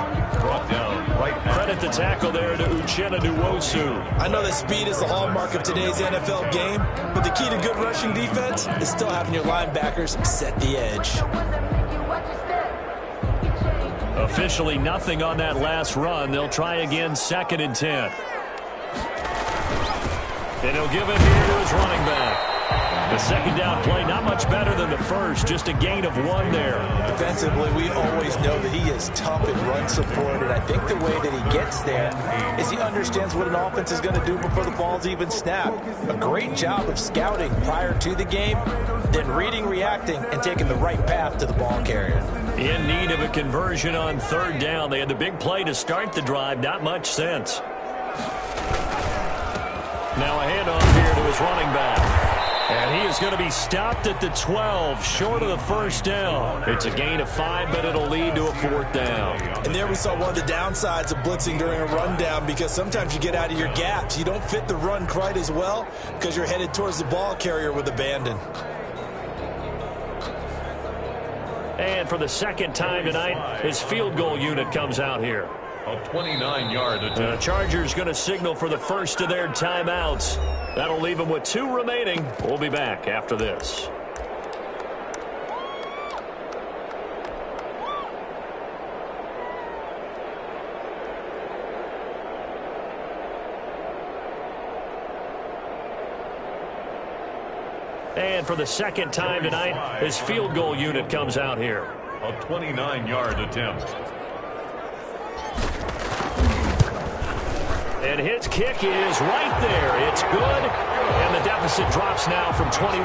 C: Brought down right now.
A: Credit the tackle there to djdeuce504's.
B: I know that speed is the hallmark of today's NFL game, but the key to good rushing defense is still having your linebackers set the edge.
A: Officially nothing on that last run. They'll try again, 2nd and 10. And he'll give it here to his running back. The second down play, not much better than the first, just a gain of 1 there.
B: Defensively, we always know that he is tough in run support, and I think the way that he gets there is he understands what an offense is going to do before the ball's even snapped. A great job of scouting prior to the game, then reading, reacting, and taking the right path to the ball carrier.
A: In need of a conversion on 3rd down. They had the big play to start the drive, not much sense. Now a handoff here to his running back. And he is going to be stopped at the 12, short of the first down. It's a gain of 5, but it'll lead to a 4th down.
B: And there we saw one of the downsides of blitzing during a rundown, because sometimes you get out of your gaps. You don't fit the run quite as well because you're headed towards the ball carrier with abandon.
A: And for the second time tonight, his field goal unit comes out here.
C: A 29-yard attempt.
A: The Chargers going to signal for the first of their timeouts. That'll leave them with 2 remaining. We'll be back after this. And for the second time tonight, his field goal unit comes out here.
C: A 29-yard attempt.
A: And his kick is right there. It's good. And the deficit drops now from 21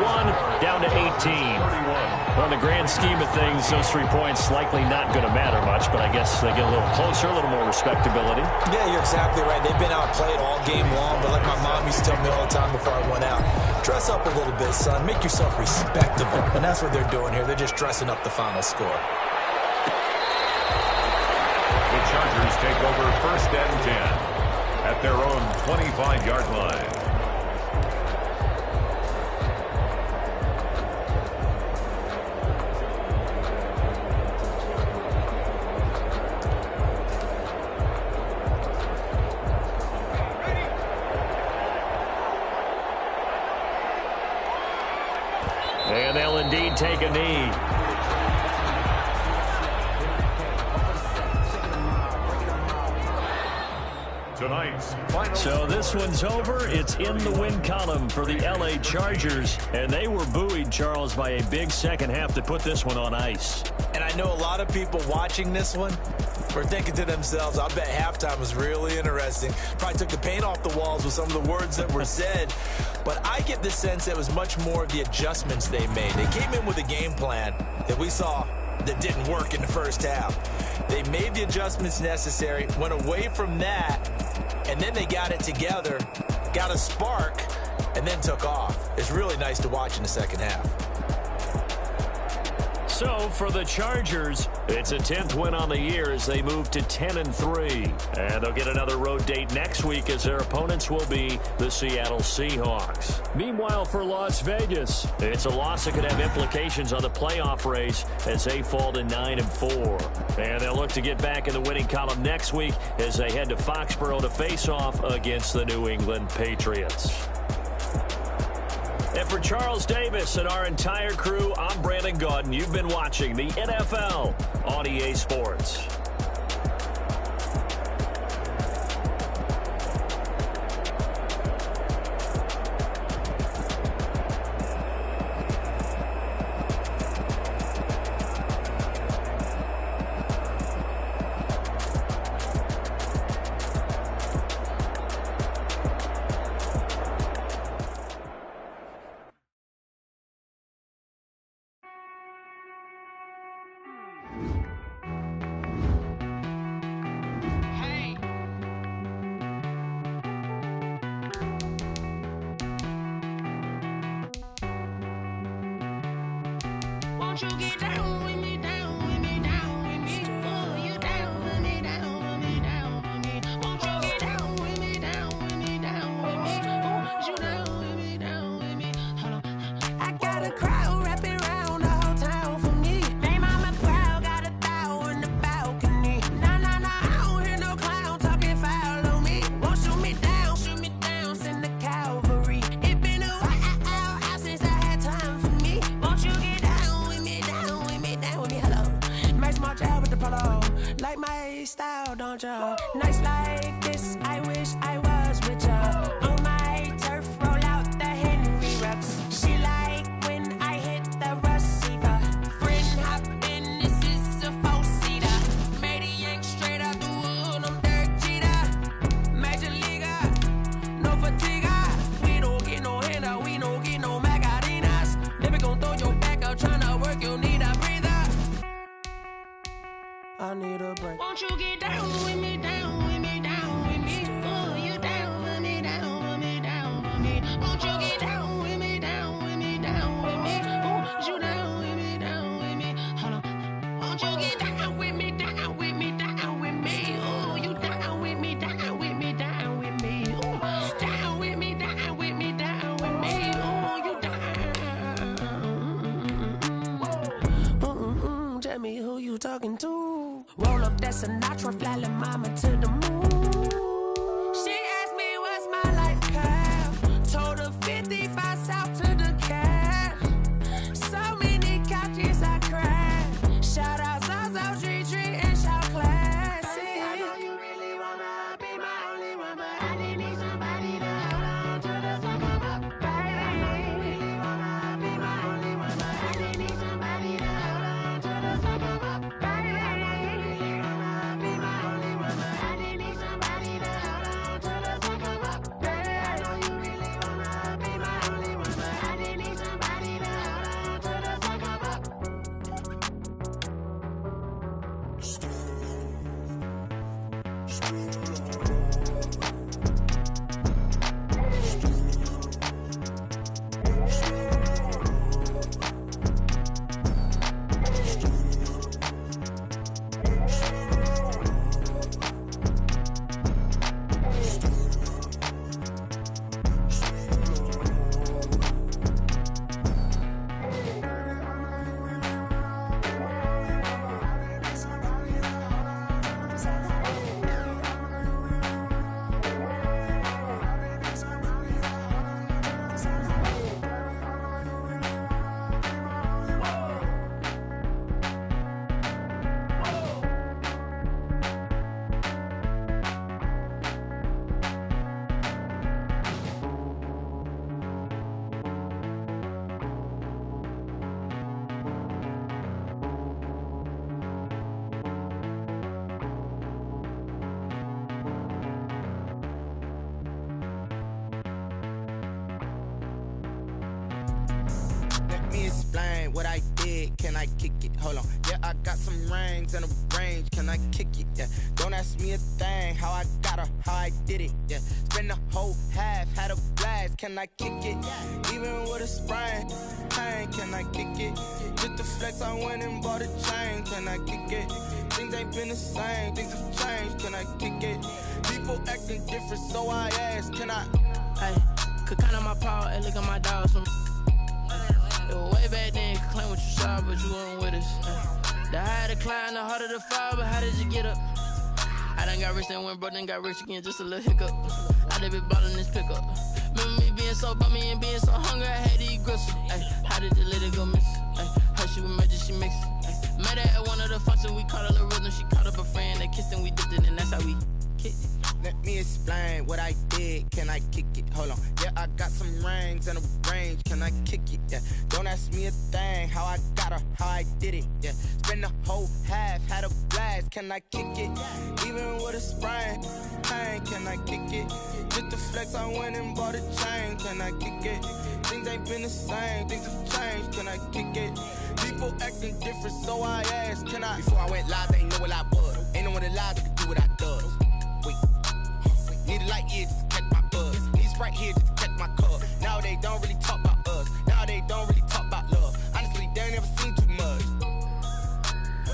A: down to 18. On the grand scheme of things, those 3 points likely not going to matter much, but I guess they get a little closer, a little more respectability.
B: Yeah, you're exactly right. They've been outplayed all game long, but like my mom used to tell me all the time before I went out, dress up a little bit, son. Make yourself respectable. And that's what they're doing here. They're just dressing up the final score.
C: The Chargers take over 1st and 10 at their own 25-yard line.
A: And they'll indeed take a knee.
C: Tonight's final.
A: So this one's over. It's in the win column for the LA Chargers. And they were buoyed, Charles, by a big second half to put this one on ice.
B: And I know a lot of people watching this one were thinking to themselves, I bet halftime was really interesting. Probably took the paint off the walls with some of the words that were said. But I get the sense that it was much more of the adjustments they made. They came in with a game plan that we saw that didn't work in the first half. They made the adjustments necessary, went away from that, and then they got it together, got a spark, and then took off. It's really nice to watch in the second half.
A: So for the Chargers, it's a 10th win on the year as they move to 10-3. And they'll get another road date next week as their opponents will be the Seattle Seahawks. Meanwhile, for Las Vegas, it's a loss that could have implications on the playoff race as they fall to 9-4. And they'll look to get back in the winning column next week as they head to Foxborough to face off against the New England Patriots. And for Charles Davis and our entire crew, I'm Brandon Gaudin. You've been watching the NFL on EA Sports.
D: Won't you get down with me, down with me, down with me? Oh, you down with me, down with me, down with me. Won't you get down with me, down with me, down with me? Oh, you down with me, down with me? Hold on. I got a crowd wrapping around the whole town for me. They mama crowd got a thou in the balcony. Nah, nah, nah, I don't hear no clown talking foul on me. Won't shoot me down, send the cavalry. It been a while since I had time for me. Won't you get down with me, down with me, down with me? Hello. Nice smart job with the polo. Like my style, don't ya? Nice like this, I wish I was with ya. On my turf, roll out the Henry Rux. She like when I hit the receiver. Friend hop in, this is a four-seater. Made a yank straight out the wood, I'm Derek Jeter. Major leaguer, no fatigue. We don't get no handout, we don't get no Macarinas. Never gon' throw your back out, tryna work, you need a breather. I need a break. Won't you get down with me, down with me, down with me? Oh, you down with me, down with me, down with me? Won't you get down with me, down with me, down with me? Oh, you down with me, down with me? Hold on. Won't you get down with me, down with me, down with me? Oh, you down with me, down with me, down with me? Oh, down with me, down with me, down with me? Oh, you down. Tell me who you talking to. Roll up that Sinatra, fly la mama to the moon. She asked me what's my life path. Told her 55 south to the cab. So many couches I cried. Shout out Zazo, Tree, and shout classic. I know you really wanna be my only one, but I didn't need somebody to hold on to the sun come up, baby. I know you really wanna be my only one, but I didn't need somebody to hold on to the sun come up, baby.
E: Explain what I did, can I kick it? Hold on, yeah, I got some rings and a range, can I kick it? Yeah, don't ask me a thing, how I got her, how I did it? Yeah, spend the whole half, had a blast, can I kick it? Even with a sprain, pain, can I kick it? Just the flex, I went and bought a chain, can I kick it? Things ain't been the same, things have changed, can I kick it? People acting different, so I ask, can I?
F: Hey, could count on my power and look at my dogs from. Way back then, you could claim what you saw, but you weren't with us. The higher the climb, the harder the fall, but how did you get up? I done got rich and went broke, then got rich again, just a little hiccup. I done been ballin' this pickup. Remember me being so bummy and being so hungry, I had to eat gristle. Ay, how did you let it go miss? Ay, how she was magic, she mixed. Met her at one of the functions, we caught a little rhythm, she caught up a friend, they kissed and we dipped it, and that's how we kicked it.
E: Let me explain what I did, can I kick it? Hold on, yeah, I got some rings and a range, can I kick it? Yeah, don't ask me a thing, how I got her, how I did it? Yeah, spend the whole half, had a blast, can I kick it? Even with a sprain, pain, can I kick it? Just the flex, I went and bought a chain, can I kick it? Things ain't been the same, things have changed, can I kick it? People People acting different, so I asked, can I? Before I went live, they know what I was. Ain't no one alive that can do what I does. Wait, need a light here just to catch my buzz. Need Sprite here just to catch my cup. Now they don't really talk about us. Now they don't really talk about love. Honestly, they ain't never seen too much.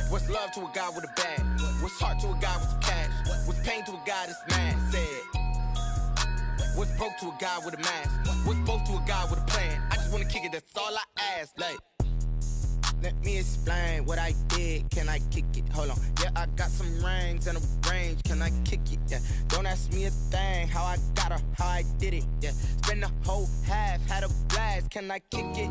E: What's love to a guy with a bag? What's heart to a guy with some cash? What's pain to a guy that's mad? Said. What's broke to a guy with a mask? What's both to a guy with a plan? I just wanna kick it, that's all I ask. Like, let me explain what I did. Can I kick it? Hold on. Yeah, I got some rings and a range. Can I kick it? Yeah. Don't ask me a thing. How I got her, how I did it. Yeah. Spend the whole half, had a blast. Can I kick it?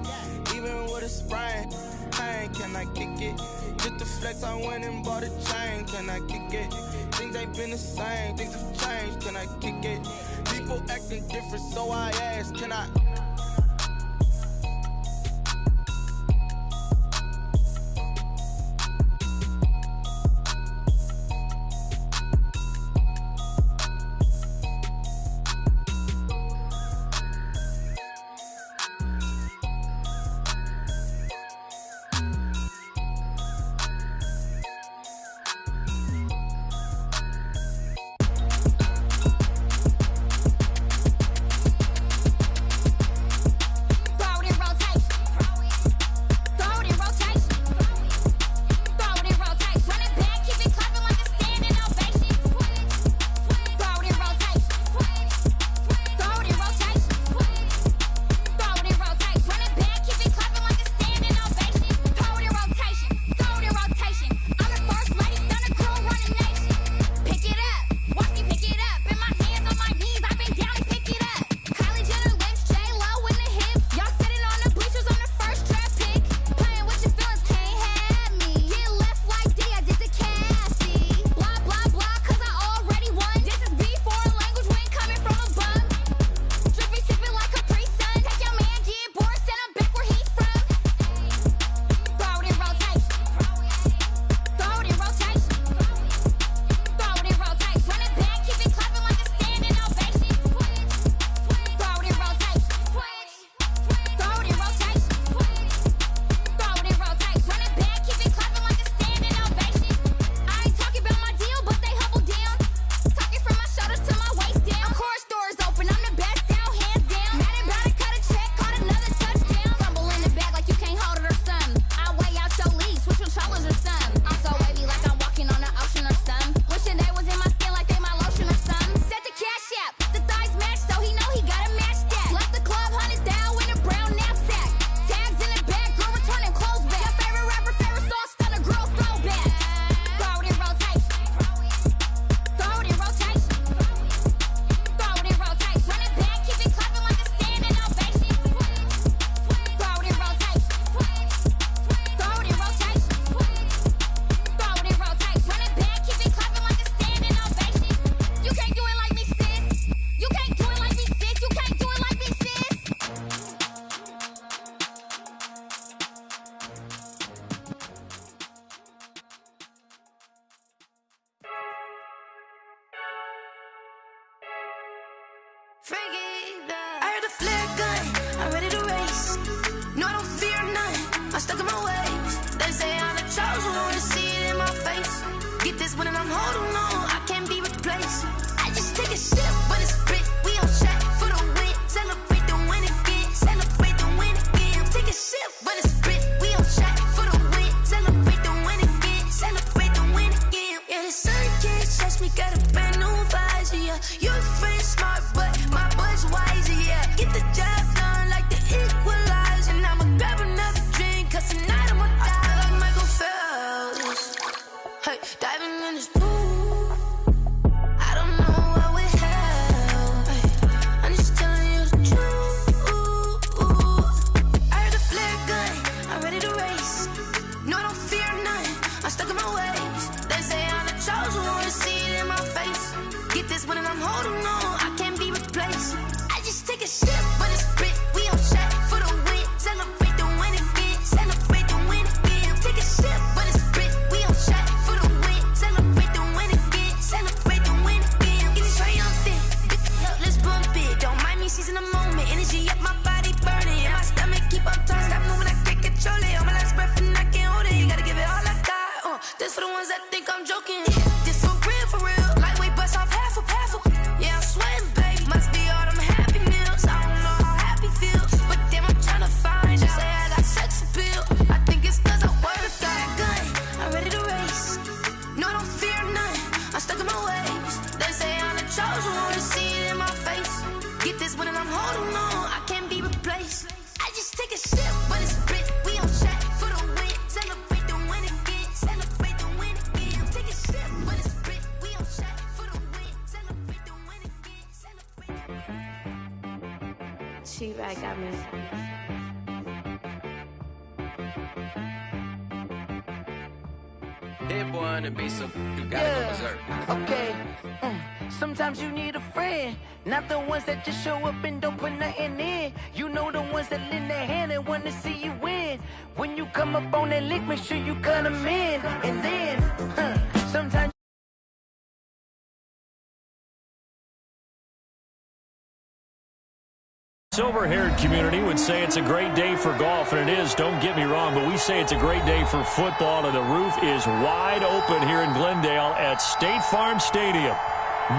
E: Even with a sprain, pain. Can I kick it? Just to flex, I went and bought a chain. Can I kick it? Things ain't been the same. Things have changed. Can I kick it? People acting different, so I asked, can I?
D: I heard the flare gun, I'm ready to race. No, I don't fear none, I'm stuck in my ways. They say I'm the chosen one, to see it in my face. Get this one and I'm holding on, I can't be replaced. I just take a sip, but it's spit, we on track for the win. Celebrate the win again, celebrate the win again. Take a sip, but it's spit, we on track for the win. Celebrate the win again, celebrate the win again. Yeah, the sun can't touch me, got a brand new visor, yeah. Your friend smart, but my boy's wiser, yeah. Get the job done like the equalizer. And I'ma grab another drink, cause tonight I'ma die like Michael Phelps. Hey, diving in this pool, I don't know what would help. Hey, I'm just telling you the truth. I heard the flare gun, I'm ready to race. No, I don't fear none, I'm stuck in my ways. They say I'm the chosen one, to see it in my face. Get this one and I'm holding on, I can't be replaced. I just take a sip, but it's spit, we on track for the win. Celebrate the win again, celebrate the win again. Take a sip, but it's spit, we on track for the win. Celebrate the win again, celebrate the win again. Get it triumphant, let's bump it. Don't mind me seizing the moment, energy up my body burning. And my stomach keep on turning, stop moving, I can't control it. On my last breath and I can't This for the ones that think I'm joking. This for real. Lightweight bust off half a. Yeah, I'm sweating, baby. Must be all them happy meals. I don't know how happy feels, but damn, I'm trying to find out. Say I got sex appeal. I think it's 'cause I worked out. Gun, I'm ready to race. No, don't fear none. I'm stuck in my ways. They say I'm the chosen one. To see it in my face. Get this one and I'm holding on. I can't be replaced. I just take a sip, but it's split. We on track for the win. Celebrate the win again. Celebrate the win again. Take a sip, but it's split. We on track for the win. Celebrate the win again. Celebrate the win.
G: She got me.
F: Hit boy on the beat, so you gotta go berserk.
H: Okay. Sometimes you need a friend, not the ones that just show up and don't put nothing in. You know the ones that lend their hand and want to see you win. When you come up on that lick, make sure you cut them in. And then, sometimes.
A: Silver-haired community would say it's a great day for golf, and it is, don't get me wrong, but we say it's a great day for football, and the roof is wide open here in Glendale at State Farm Stadium.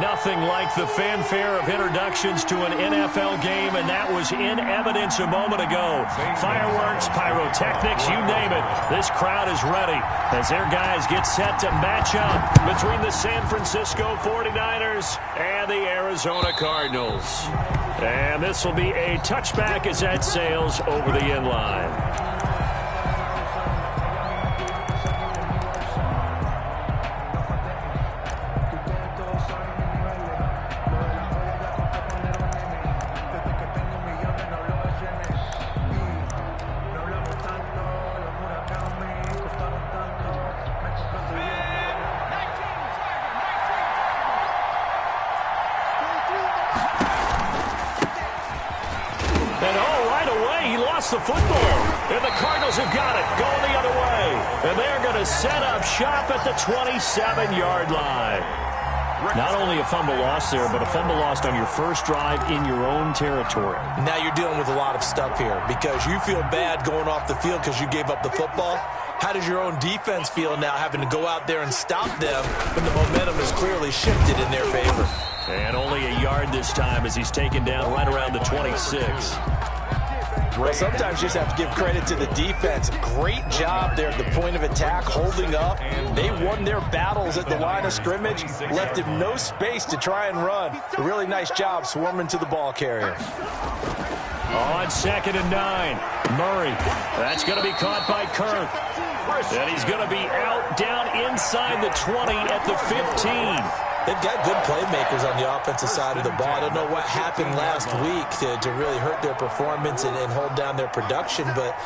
A: Nothing like the fanfare of introductions to an NFL game, and that was in evidence a moment ago. Fireworks, pyrotechnics, you name it. This crowd is ready as their guys get set to match up between the San Francisco 49ers and the Arizona Cardinals. And this will be a touchback as that sails over the end line. The football, and the Cardinals have got it, going the other way, and they're going to set up shop at the 27-yard line. Not only a fumble loss there, but a fumble lost on your first drive in your own territory.
B: Now you're dealing with a lot of stuff here because you feel bad going off the field because you gave up the football. How does your own defense feel now having to go out there and stop them when the momentum is clearly shifted in their favor?
A: And only a yard this time as he's taken down right around the 26.
B: Well, sometimes you just have to give credit to the defense. Great job there at the point of attack, holding up. They won their battles at the line of scrimmage, left him no space to try and run. A really nice job swarming to the ball carrier.
A: On 2nd and 9, Murray. That's going to be caught by Kirk. And he's going to be out down inside the 20 at the 15.
B: They've got good playmakers on the offensive side of the ball. I don't know what happened last week to really hurt their performance and hold down their production, but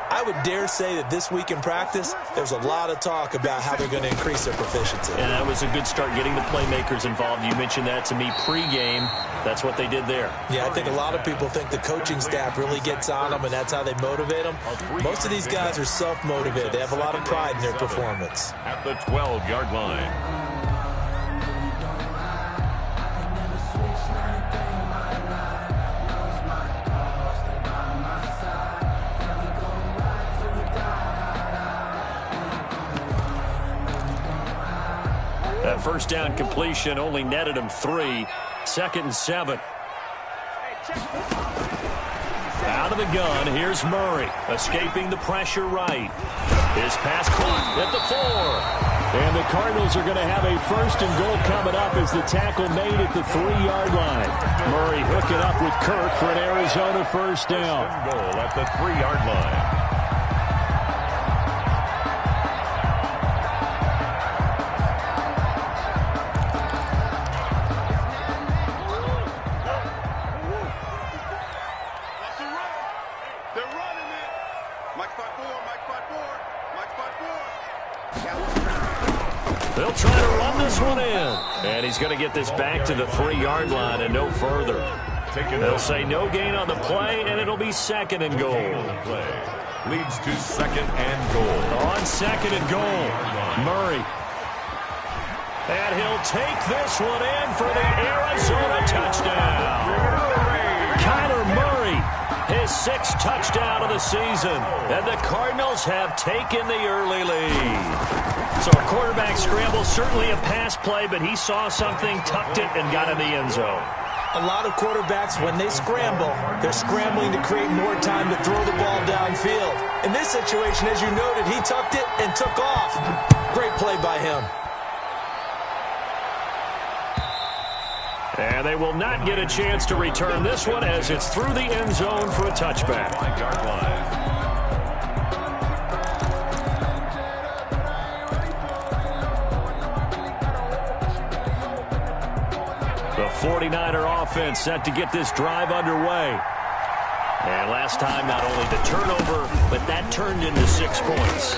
B: I would dare say that this week in practice, there's a lot of talk about how they're going to increase their proficiency.
A: And that was a good start getting the playmakers involved. You mentioned that to me pregame. That's what they did there.
B: Yeah, I think a lot of people think the coaching staff really gets on them, and that's how they motivate them. Most of these guys are self-motivated. They have a lot of pride in their performance.
C: At the 12-yard line.
A: That first down completion only netted him 3. 2nd and 7. Out of the gun, here's Murray, escaping the pressure right. His pass caught at the 4. And the Cardinals are going to have a 1st and goal coming up as the tackle made at the 3-yard line. Murray hooking up with Kirk for an Arizona 1st down.
C: Goal at the 3-yard line.
A: They'll try to run this one in. And he's going to get this back to the 3-yard line and no further. They'll say no gain on the play, and it'll be 2nd and goal.
C: Leads to 2nd and goal.
A: On 2nd and goal, Murray. And he'll take this one in for the Arizona touchdown. Kyler Murray, his his 6th touchdown of the season. And the Cardinals have taken the early lead. So a quarterback scramble, certainly a pass play, but he saw something, tucked it, and got in the end zone.
B: A lot of quarterbacks, when they scramble, they're scrambling to create more time to throw the ball downfield. In this situation, as you noted, he tucked it and took off. Great play by him.
A: And they will not get a chance to return this one as it's through the end zone for a touchback.
C: 5-yard line.
A: The 49er offense set to get this drive underway. And last time, not only the turnover, but that turned into 6 points.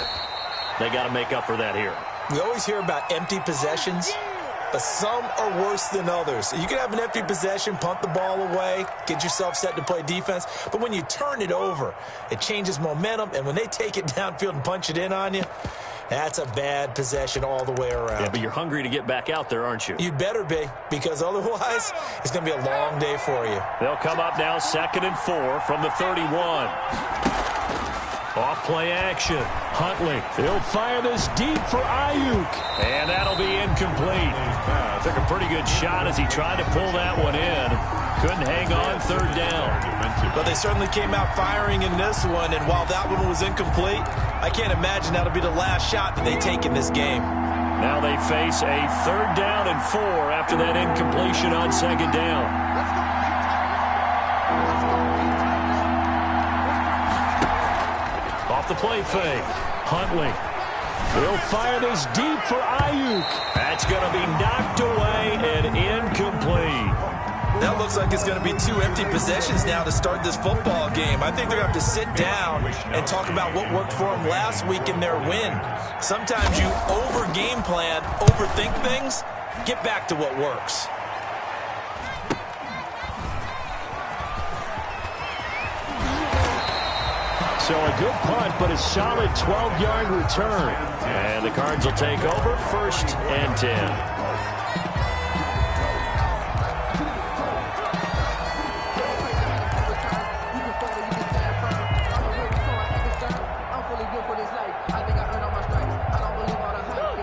A: They got to make up for that here.
B: We always hear about empty possessions, but some are worse than others. You can have an empty possession, punt the ball away, get yourself set to play defense, but when you turn it over, it changes momentum, and when they take it downfield and punch it in on you, that's a bad possession all the way around.
A: Yeah, but you're hungry to get back out there, aren't you?
B: You better be, because otherwise, it's going to be a long day for you.
A: They'll come up now 2nd and 4 from the 31. Off play action. Huntley. He'll fire this deep for Ayuk. And that'll be incomplete. Took a pretty good shot as he tried to pull that one in. Couldn't hang on 3rd down.
B: But they certainly came out firing in this one, and while that one was incomplete, I can't imagine that'll be the last shot that they take in this game.
A: Now they face a 3rd down and 4 after that incompletion on 2nd down. Off the play fake. Huntley. He'll fire this deep for Ayuk. That's going to be knocked away and incomplete.
B: That looks like it's going to be 2 empty possessions now to start this football game. I think they're going to have to sit down and talk about what worked for them last week in their win. Sometimes you over-game plan, overthink things, get back to what works.
A: So a good punt, but a solid 12-yard return. And the Cards will take over 1st and 10.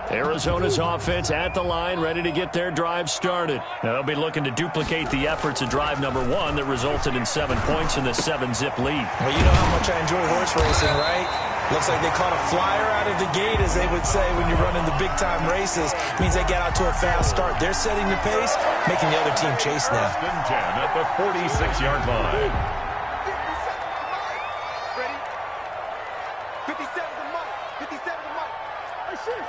A: Arizona's offense at the line, ready to get their drive started. Now, they'll be looking to duplicate the efforts of drive number 1 that resulted in 7 points in the 7-zip lead.
B: Well, you know how much I enjoy horse racing, right? Looks like they caught a flyer out of the gate, as they would say when you're running the big-time races. Means they get out to a fast start. They're setting the pace, making the other team chase now.
C: 1st and 10 at the 46-yard line.
E: Ready? 57 to Mike. 57 to Mike. Hey, shoot.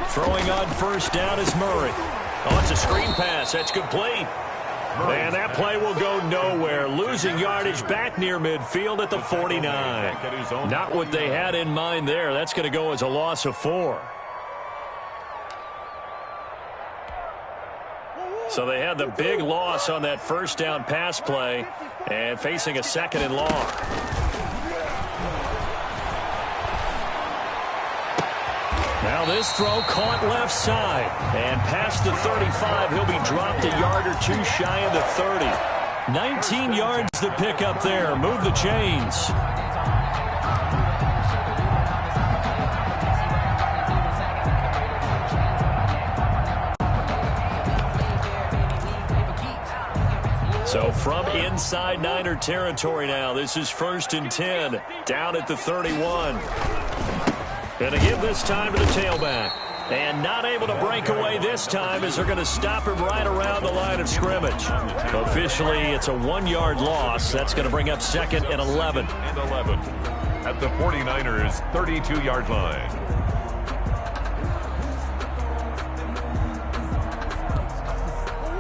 A: Throwing on 1st down is Murray. Oh, it's a screen pass. That's complete. And that play will go nowhere. Losing yardage back near midfield at the 49. Not what they had in mind there. That's going to go as a loss of 4. So they had the big loss on that 1st down pass play and facing a 2nd and long. Now this throw caught left side. And past the 35, he'll be dropped a yard or 2 shy of the 30. 19 yards to pick up there. Move the chains. So from inside Niner territory now, this is 1st and 10, down at the 31. Going to give this time to the tailback. And not able to break away this time as they're going to stop him right around the line of scrimmage. Officially, it's a 1-yard loss. That's going to bring up 2nd and 11.
C: And 11 at the 49ers' 32-yard line.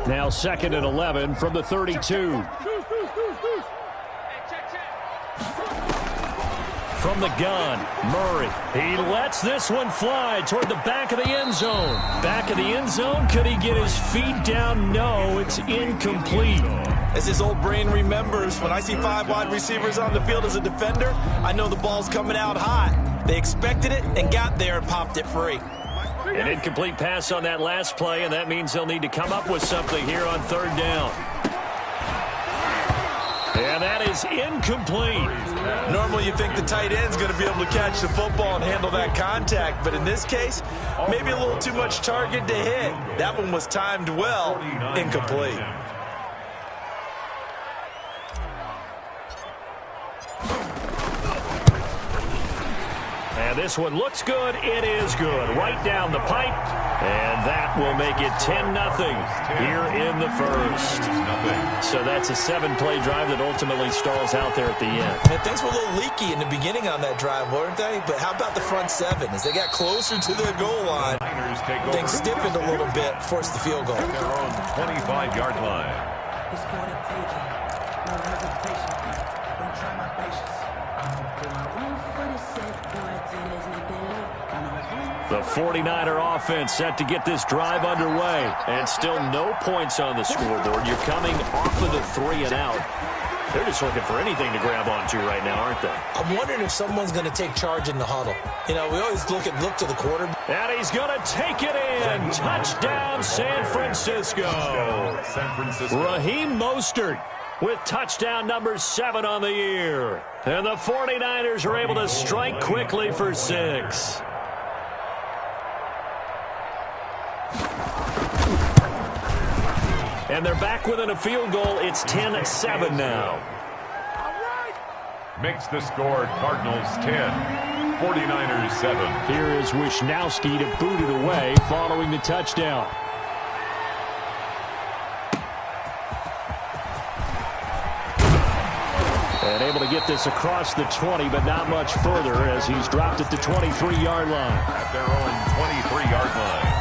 A: Now 2nd and 11 from the 32. From the gun, Murray. He lets this one fly toward the back of the end zone. Back of the end zone, could he get his feet down? No, it's incomplete.
B: As his old brain remembers, when I see 5 wide receivers on the field as a defender, I know the ball's coming out hot. They expected it and got there and popped it free.
A: An incomplete pass on that last play, and that means they'll need to come up with something here on 3rd down. And that is incomplete.
B: Normally you think the tight end's going to be able to catch the football and handle that contact, but in this case, maybe a little too much target to hit. That one was timed well, incomplete.
A: And this one looks good. It is good. Right down the pipe. And that will make it 10-0 here in the first. So that's a 7-play drive that ultimately stalls out there at the end.
B: And things were a little leaky in the beginning on that drive, weren't they? But how about the front seven? As they got closer to the goal line, things stiffened a little bit, forced the field goal.
C: At their own 25-yard line.
G: It's for the taking. No hesitation. Don't try my patience.
A: The 49er offense set to get this drive underway. And still no points on the scoreboard. You're coming off of the 3 and out. They're just looking for anything to grab onto right now, aren't they?
B: I'm wondering if someone's going to take charge in the huddle. You know, we always look to the quarterback.
A: And he's going to take it in. Touchdown, San Francisco. Raheem Mostert with touchdown number 7 on the year. And the 49ers are able to strike quickly for 6. And they're back within a field goal. It's 10-7 now.
C: Makes the score Cardinals 10, 49ers 7.
A: Here is Wisnowski to boot it away following the touchdown. And able to get this across the 20, but not much further as he's dropped at the 23-yard line.
C: At their own 23-yard line.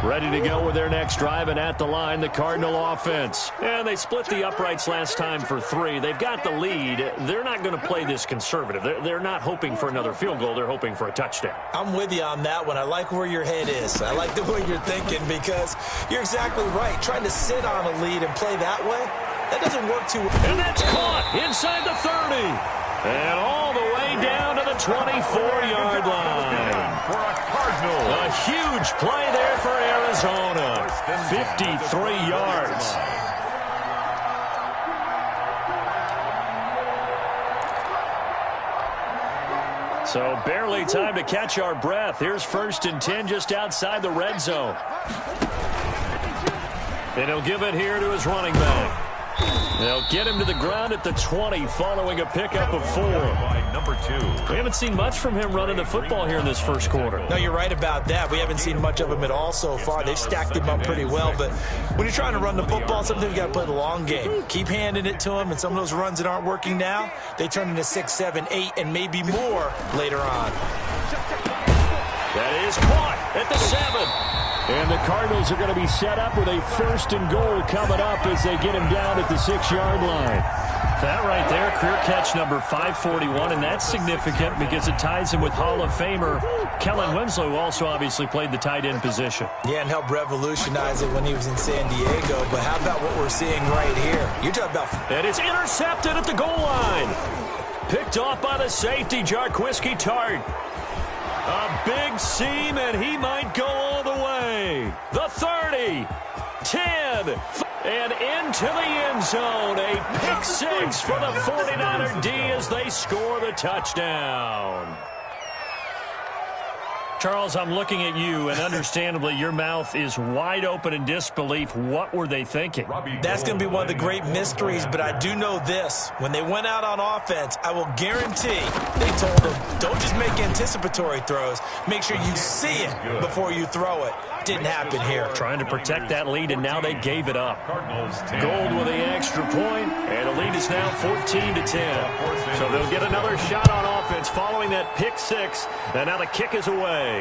A: Ready to go with their next drive, and at the line, the Cardinal offense. And they split the uprights last time for 3. They've got the lead. They're not going to play this conservative. They're not hoping for another field goal. They're hoping for a touchdown.
B: I'm with you on that one. I like where your head is. I like the way you're thinking because you're exactly right. Trying to sit on a lead and play that way, that doesn't work too well.
A: And that's caught inside the 30. And all the way down to the 24-yard line.
C: For a Cardinal.
A: A huge play there for Arizona. 53 yards. So barely time to catch our breath. Here's 1st and 10 just outside the red zone. And he'll give it here to his running back. They'll get him to the ground at the 20 following a pickup of 4.
C: By number 2.
A: We haven't seen much from him running the football here in this first quarter.
B: No, you're right about that. We haven't seen much of him at all so far. They've stacked him up pretty well, but when you're trying to run the football, sometimes you got to play the long game. Keep handing it to him, and some of those runs that aren't working now, they turn into 6, 7, 8, and maybe more later on.
A: That is caught at the 7. And the Cardinals are going to be set up with a 1st and goal coming up as they get him down at the 6-yard line. That right there, career catch number 541, and that's significant because it ties him with Hall of Famer Kellen Winslow, who also obviously played the tight end position.
B: Yeah, and helped revolutionize it when he was in San Diego. But how about what we're seeing right here? You're talking about...
A: And it's intercepted at the goal line. Picked off by the safety, Jarquiski Tart. A big seam, and he might go all the way. The 30, 10, and into the end zone. A pick 6 for the 49er D as they score the touchdown. Charles, I'm looking at you, and understandably, your mouth is wide open in disbelief. What were they thinking?
B: That's going to be one of the great mysteries, but I do know this. When they went out on offense, I will guarantee they told them, don't just make anticipatory throws. Make sure you see it before you throw it. Didn't happen here.
A: Trying to protect that lead, and now they gave it up. Gold with the extra point, and the lead is now 14-10. So they'll get another shot on offense following that pick 6, and now the kick is away.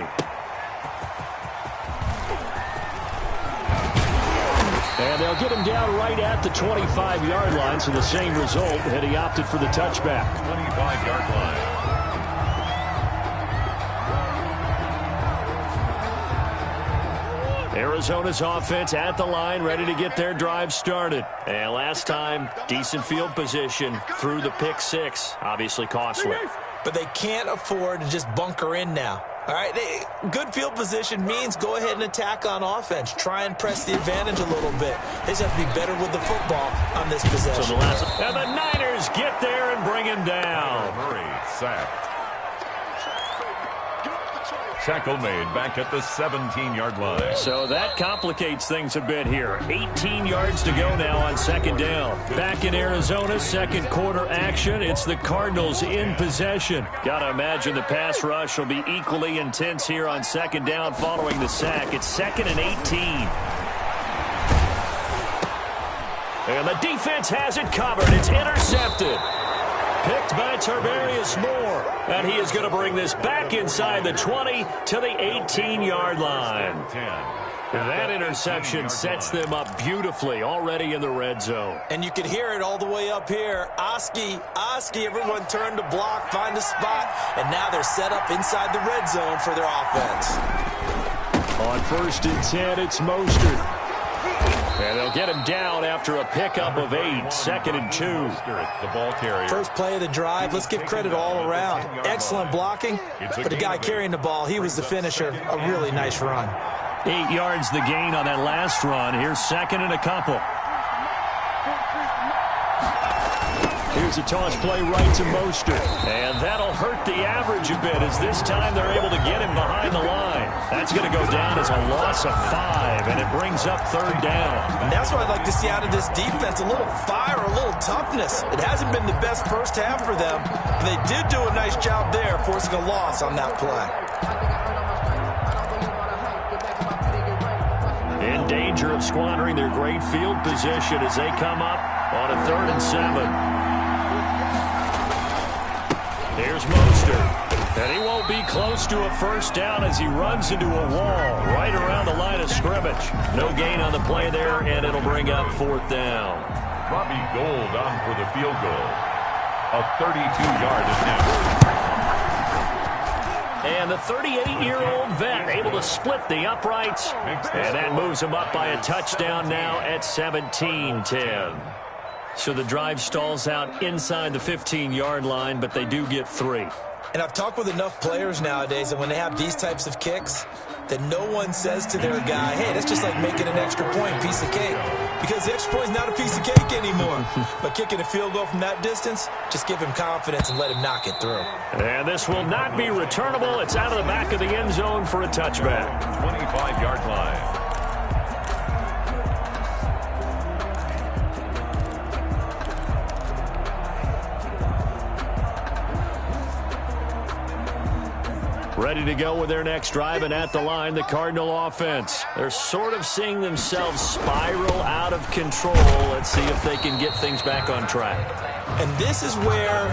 A: And they'll get him down right at the 25-yard line, so the same result had he opted for the touchback.
C: 25-yard line.
A: Arizona's offense at the line, ready to get their drive started. And last time, decent field position through the pick 6. Obviously costly.
B: But they can't afford to just bunker in now. All right, good field position means go ahead and attack on offense. Try and press the advantage a little bit. They just have to be better with the football on this possession.
A: And the Niners get there and bring him down.
C: Murray sacked. Tackle made back at the 17-yard line.
A: So that complicates things a bit here. 18 yards to go now on second down. Back in Arizona, second quarter action. It's the Cardinals in possession. Got to imagine the pass rush will be equally intense here on second down following the sack. It's 2nd and 18. And the defense has it covered. It's intercepted. Picked by Tarvarius Moore. And he is going to bring this back inside the 20 to the 18-yard line. That interception sets them up beautifully already in the red zone.
B: And you can hear it all the way up here. Oski, everyone turned to block, find a spot, and now they're set up inside the red zone for their offense.
A: On 1st and 10, it's Mostert. And they'll get him down after a pickup of 8, 2nd and 2.
C: The ball carrier.
B: First play of the drive. Let's give credit all around. Excellent blocking, but the guy carrying the ball, he was the finisher. A really nice run.
A: 8 yards the gain on that last run. Here's 2nd and a couple. Here's a toss play right to Mostert. And that'll hurt the average a bit as this time they're able to get him behind the line. That's going to go down as a loss of 5, and it brings up 3rd down.
B: And that's what I'd like to see out of this defense, a little fire, a little toughness. It hasn't been the best first half for them, but they did do a nice job there, forcing a loss on that play.
A: In danger of squandering their great field position as they come up on a 3rd and 7. Here's Mostert, and he won't be close to a first down as he runs into a wall right around the line of scrimmage. No gain on the play there, and it'll bring up 4th down.
C: Robbie Gould on for the field goal. A 32-yard attempt.
A: And the 38-year-old vet able to split the uprights, and that moves him up by a touchdown now at 17-10. So the drive stalls out inside the 15-yard line, but they do get 3.
B: And I've talked with enough players nowadays that when they have these types of kicks, that no one says to their guy, hey, that's just like making an extra point, piece of cake. Because the extra point is not a piece of cake anymore. But kicking a field goal from that distance, just give him confidence and let him knock it through.
A: And this will not be returnable. It's out of the back of the end zone for a touchback.
C: 25-yard line.
A: Ready to go with their next drive, and at the line, the Cardinal offense. They're sort of seeing themselves spiral out of control. Let's see if they can get things back on track.
B: And this is where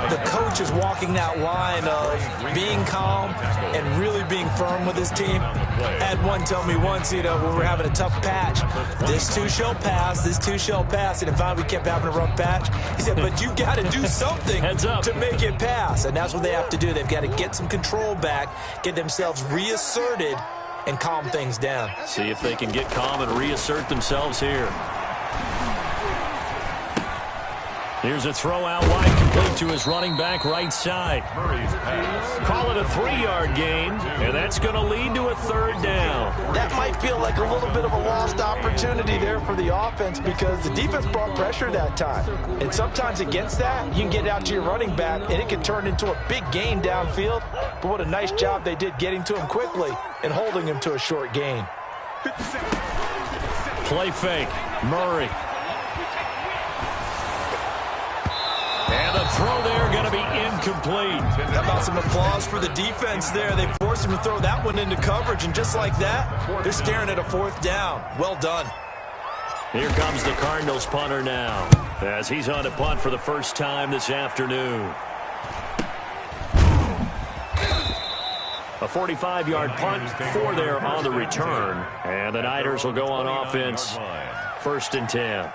B: the coach is walking that line of being calm and really being firm with his team. I had one tell me once, when we were having a tough patch, this too shall pass, this too shall pass. And finally we kept having a rough patch. He said, but you got to do something to make it pass. And that's what they have to do. They've got to get some control back, get themselves reasserted, and calm things down.
A: See if they can get calm and reassert themselves here. Here's a throw out wide, complete to his running back right side. Call it a 3-yard gain, and that's going to lead to a 3rd down.
B: That might feel like a little bit of a lost opportunity there for the offense because the defense brought pressure that time. And sometimes against that, you can get out to your running back, and it can turn into a big gain downfield. But what a nice job they did getting to him quickly and holding him to a short gain.
A: Play fake, Murray. And the throw there going to be incomplete.
B: How about some applause for the defense there? They forced him to throw that one into coverage, and just like that, they're staring at a 4th down. Well done.
A: Here comes the Cardinals punter now, as he's on to punt for the first time this afternoon. A 45-yard punt for there on the return. And the Niners will go on offense, 1st and 10.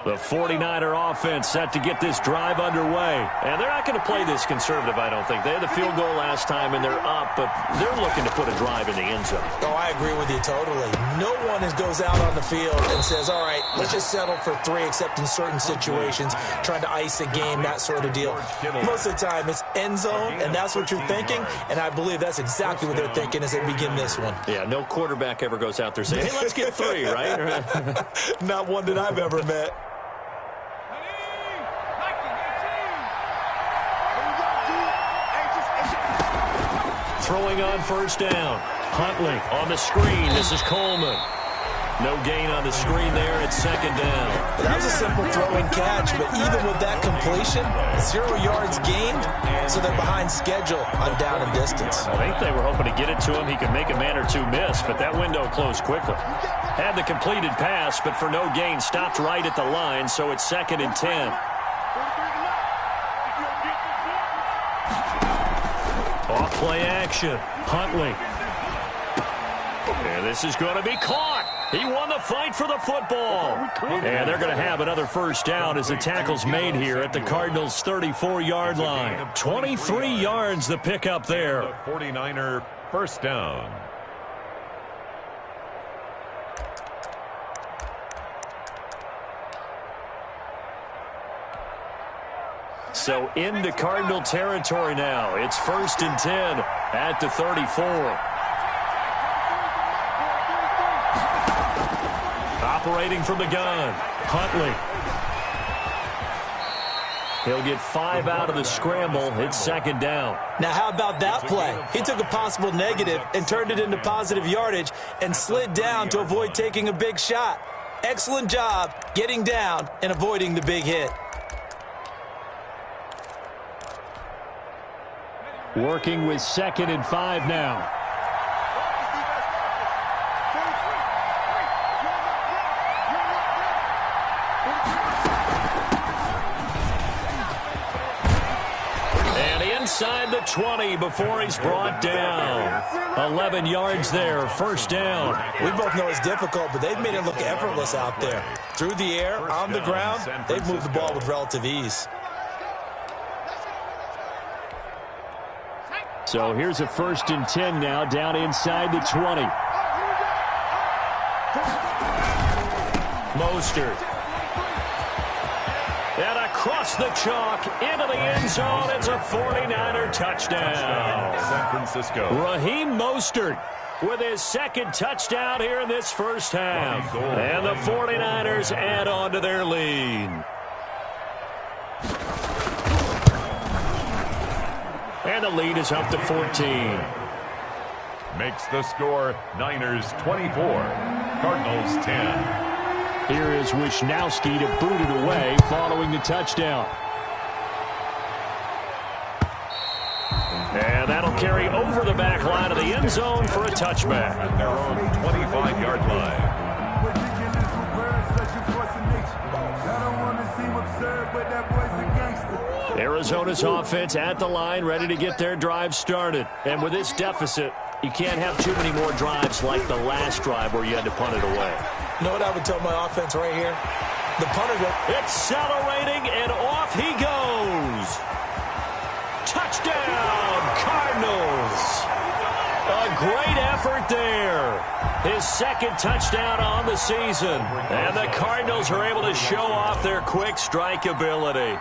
A: The 49er offense set to get this drive underway. And they're not going to play this conservative, I don't think. They had the field goal last time, and they're up, but they're looking to put a drive in the end zone.
B: Oh, I agree with you totally. No one goes out on the field and says, all right, let's just settle for 3, except in certain situations, trying to ice a game, that sort of deal. Most of the time, it's end zone, and that's what you're thinking, and I believe that's exactly what they're thinking as they begin this one.
A: Yeah, no quarterback ever goes out there saying, hey, let's get 3, right?
B: Not one that I've ever met.
A: Throwing on first down. Huntley on the screen. This is Coleman. No gain on the screen there at second down.
B: That was a simple throw and catch, but even with that completion, 0 yards gained, so they're behind schedule on down and distance.
A: I think they were hoping to get it to him. He could make a man or two miss, but that window closed quickly. Had the completed pass, but for no gain, stopped right at the line, so it's 2nd and 10. Off play action. Huntley. And this is going to be caught. He won the fight for the football. And they're going to have another first down as the tackle's made here at the Cardinals' 34-yard line. 23 yards the pickup there.
C: The 49er first down.
A: So into Cardinal territory now. It's 1st and 10 at the 34. Operating from the gun, Huntley. He'll get 5 out of the scramble. It's 2nd down.
B: Now, how about that play? He took a possible negative and turned it into positive yardage and slid down to avoid taking a big shot. Excellent job getting down and avoiding the big hit.
A: Working with 2nd and 5 now. And inside the 20 before he's brought down. 11 yards there, first down.
B: We both know it's difficult, but they've made it look effortless out there. Through the air, on the ground, they've moved the ball with relative ease.
A: So here's a 1st and 10 now, down inside the 20. Mostert. And across the chalk, into the end zone. It's a 49er touchdown.
C: San Francisco.
A: Raheem Mostert with his 2nd touchdown here in this first half. And the 49ers add on to their lead. And the lead is up to 14.
C: Makes the score Niners 24, Cardinals 10.
A: Here is Wisnowski to boot it away following the touchdown. And that'll carry over the back line of the end zone for a touchback.
C: At their own 25-yard line.
A: Arizona's offense at the line, ready to get their drive started. And with this deficit, you can't have too many more drives like the last drive where you had to punt it away.
B: You know what I would tell my offense right here? The punter goes.
A: Accelerating, and off he goes. Touchdown, Cardinals. A great effort there. His 2nd touchdown on the season. And the Cardinals are able to show off their quick strike ability.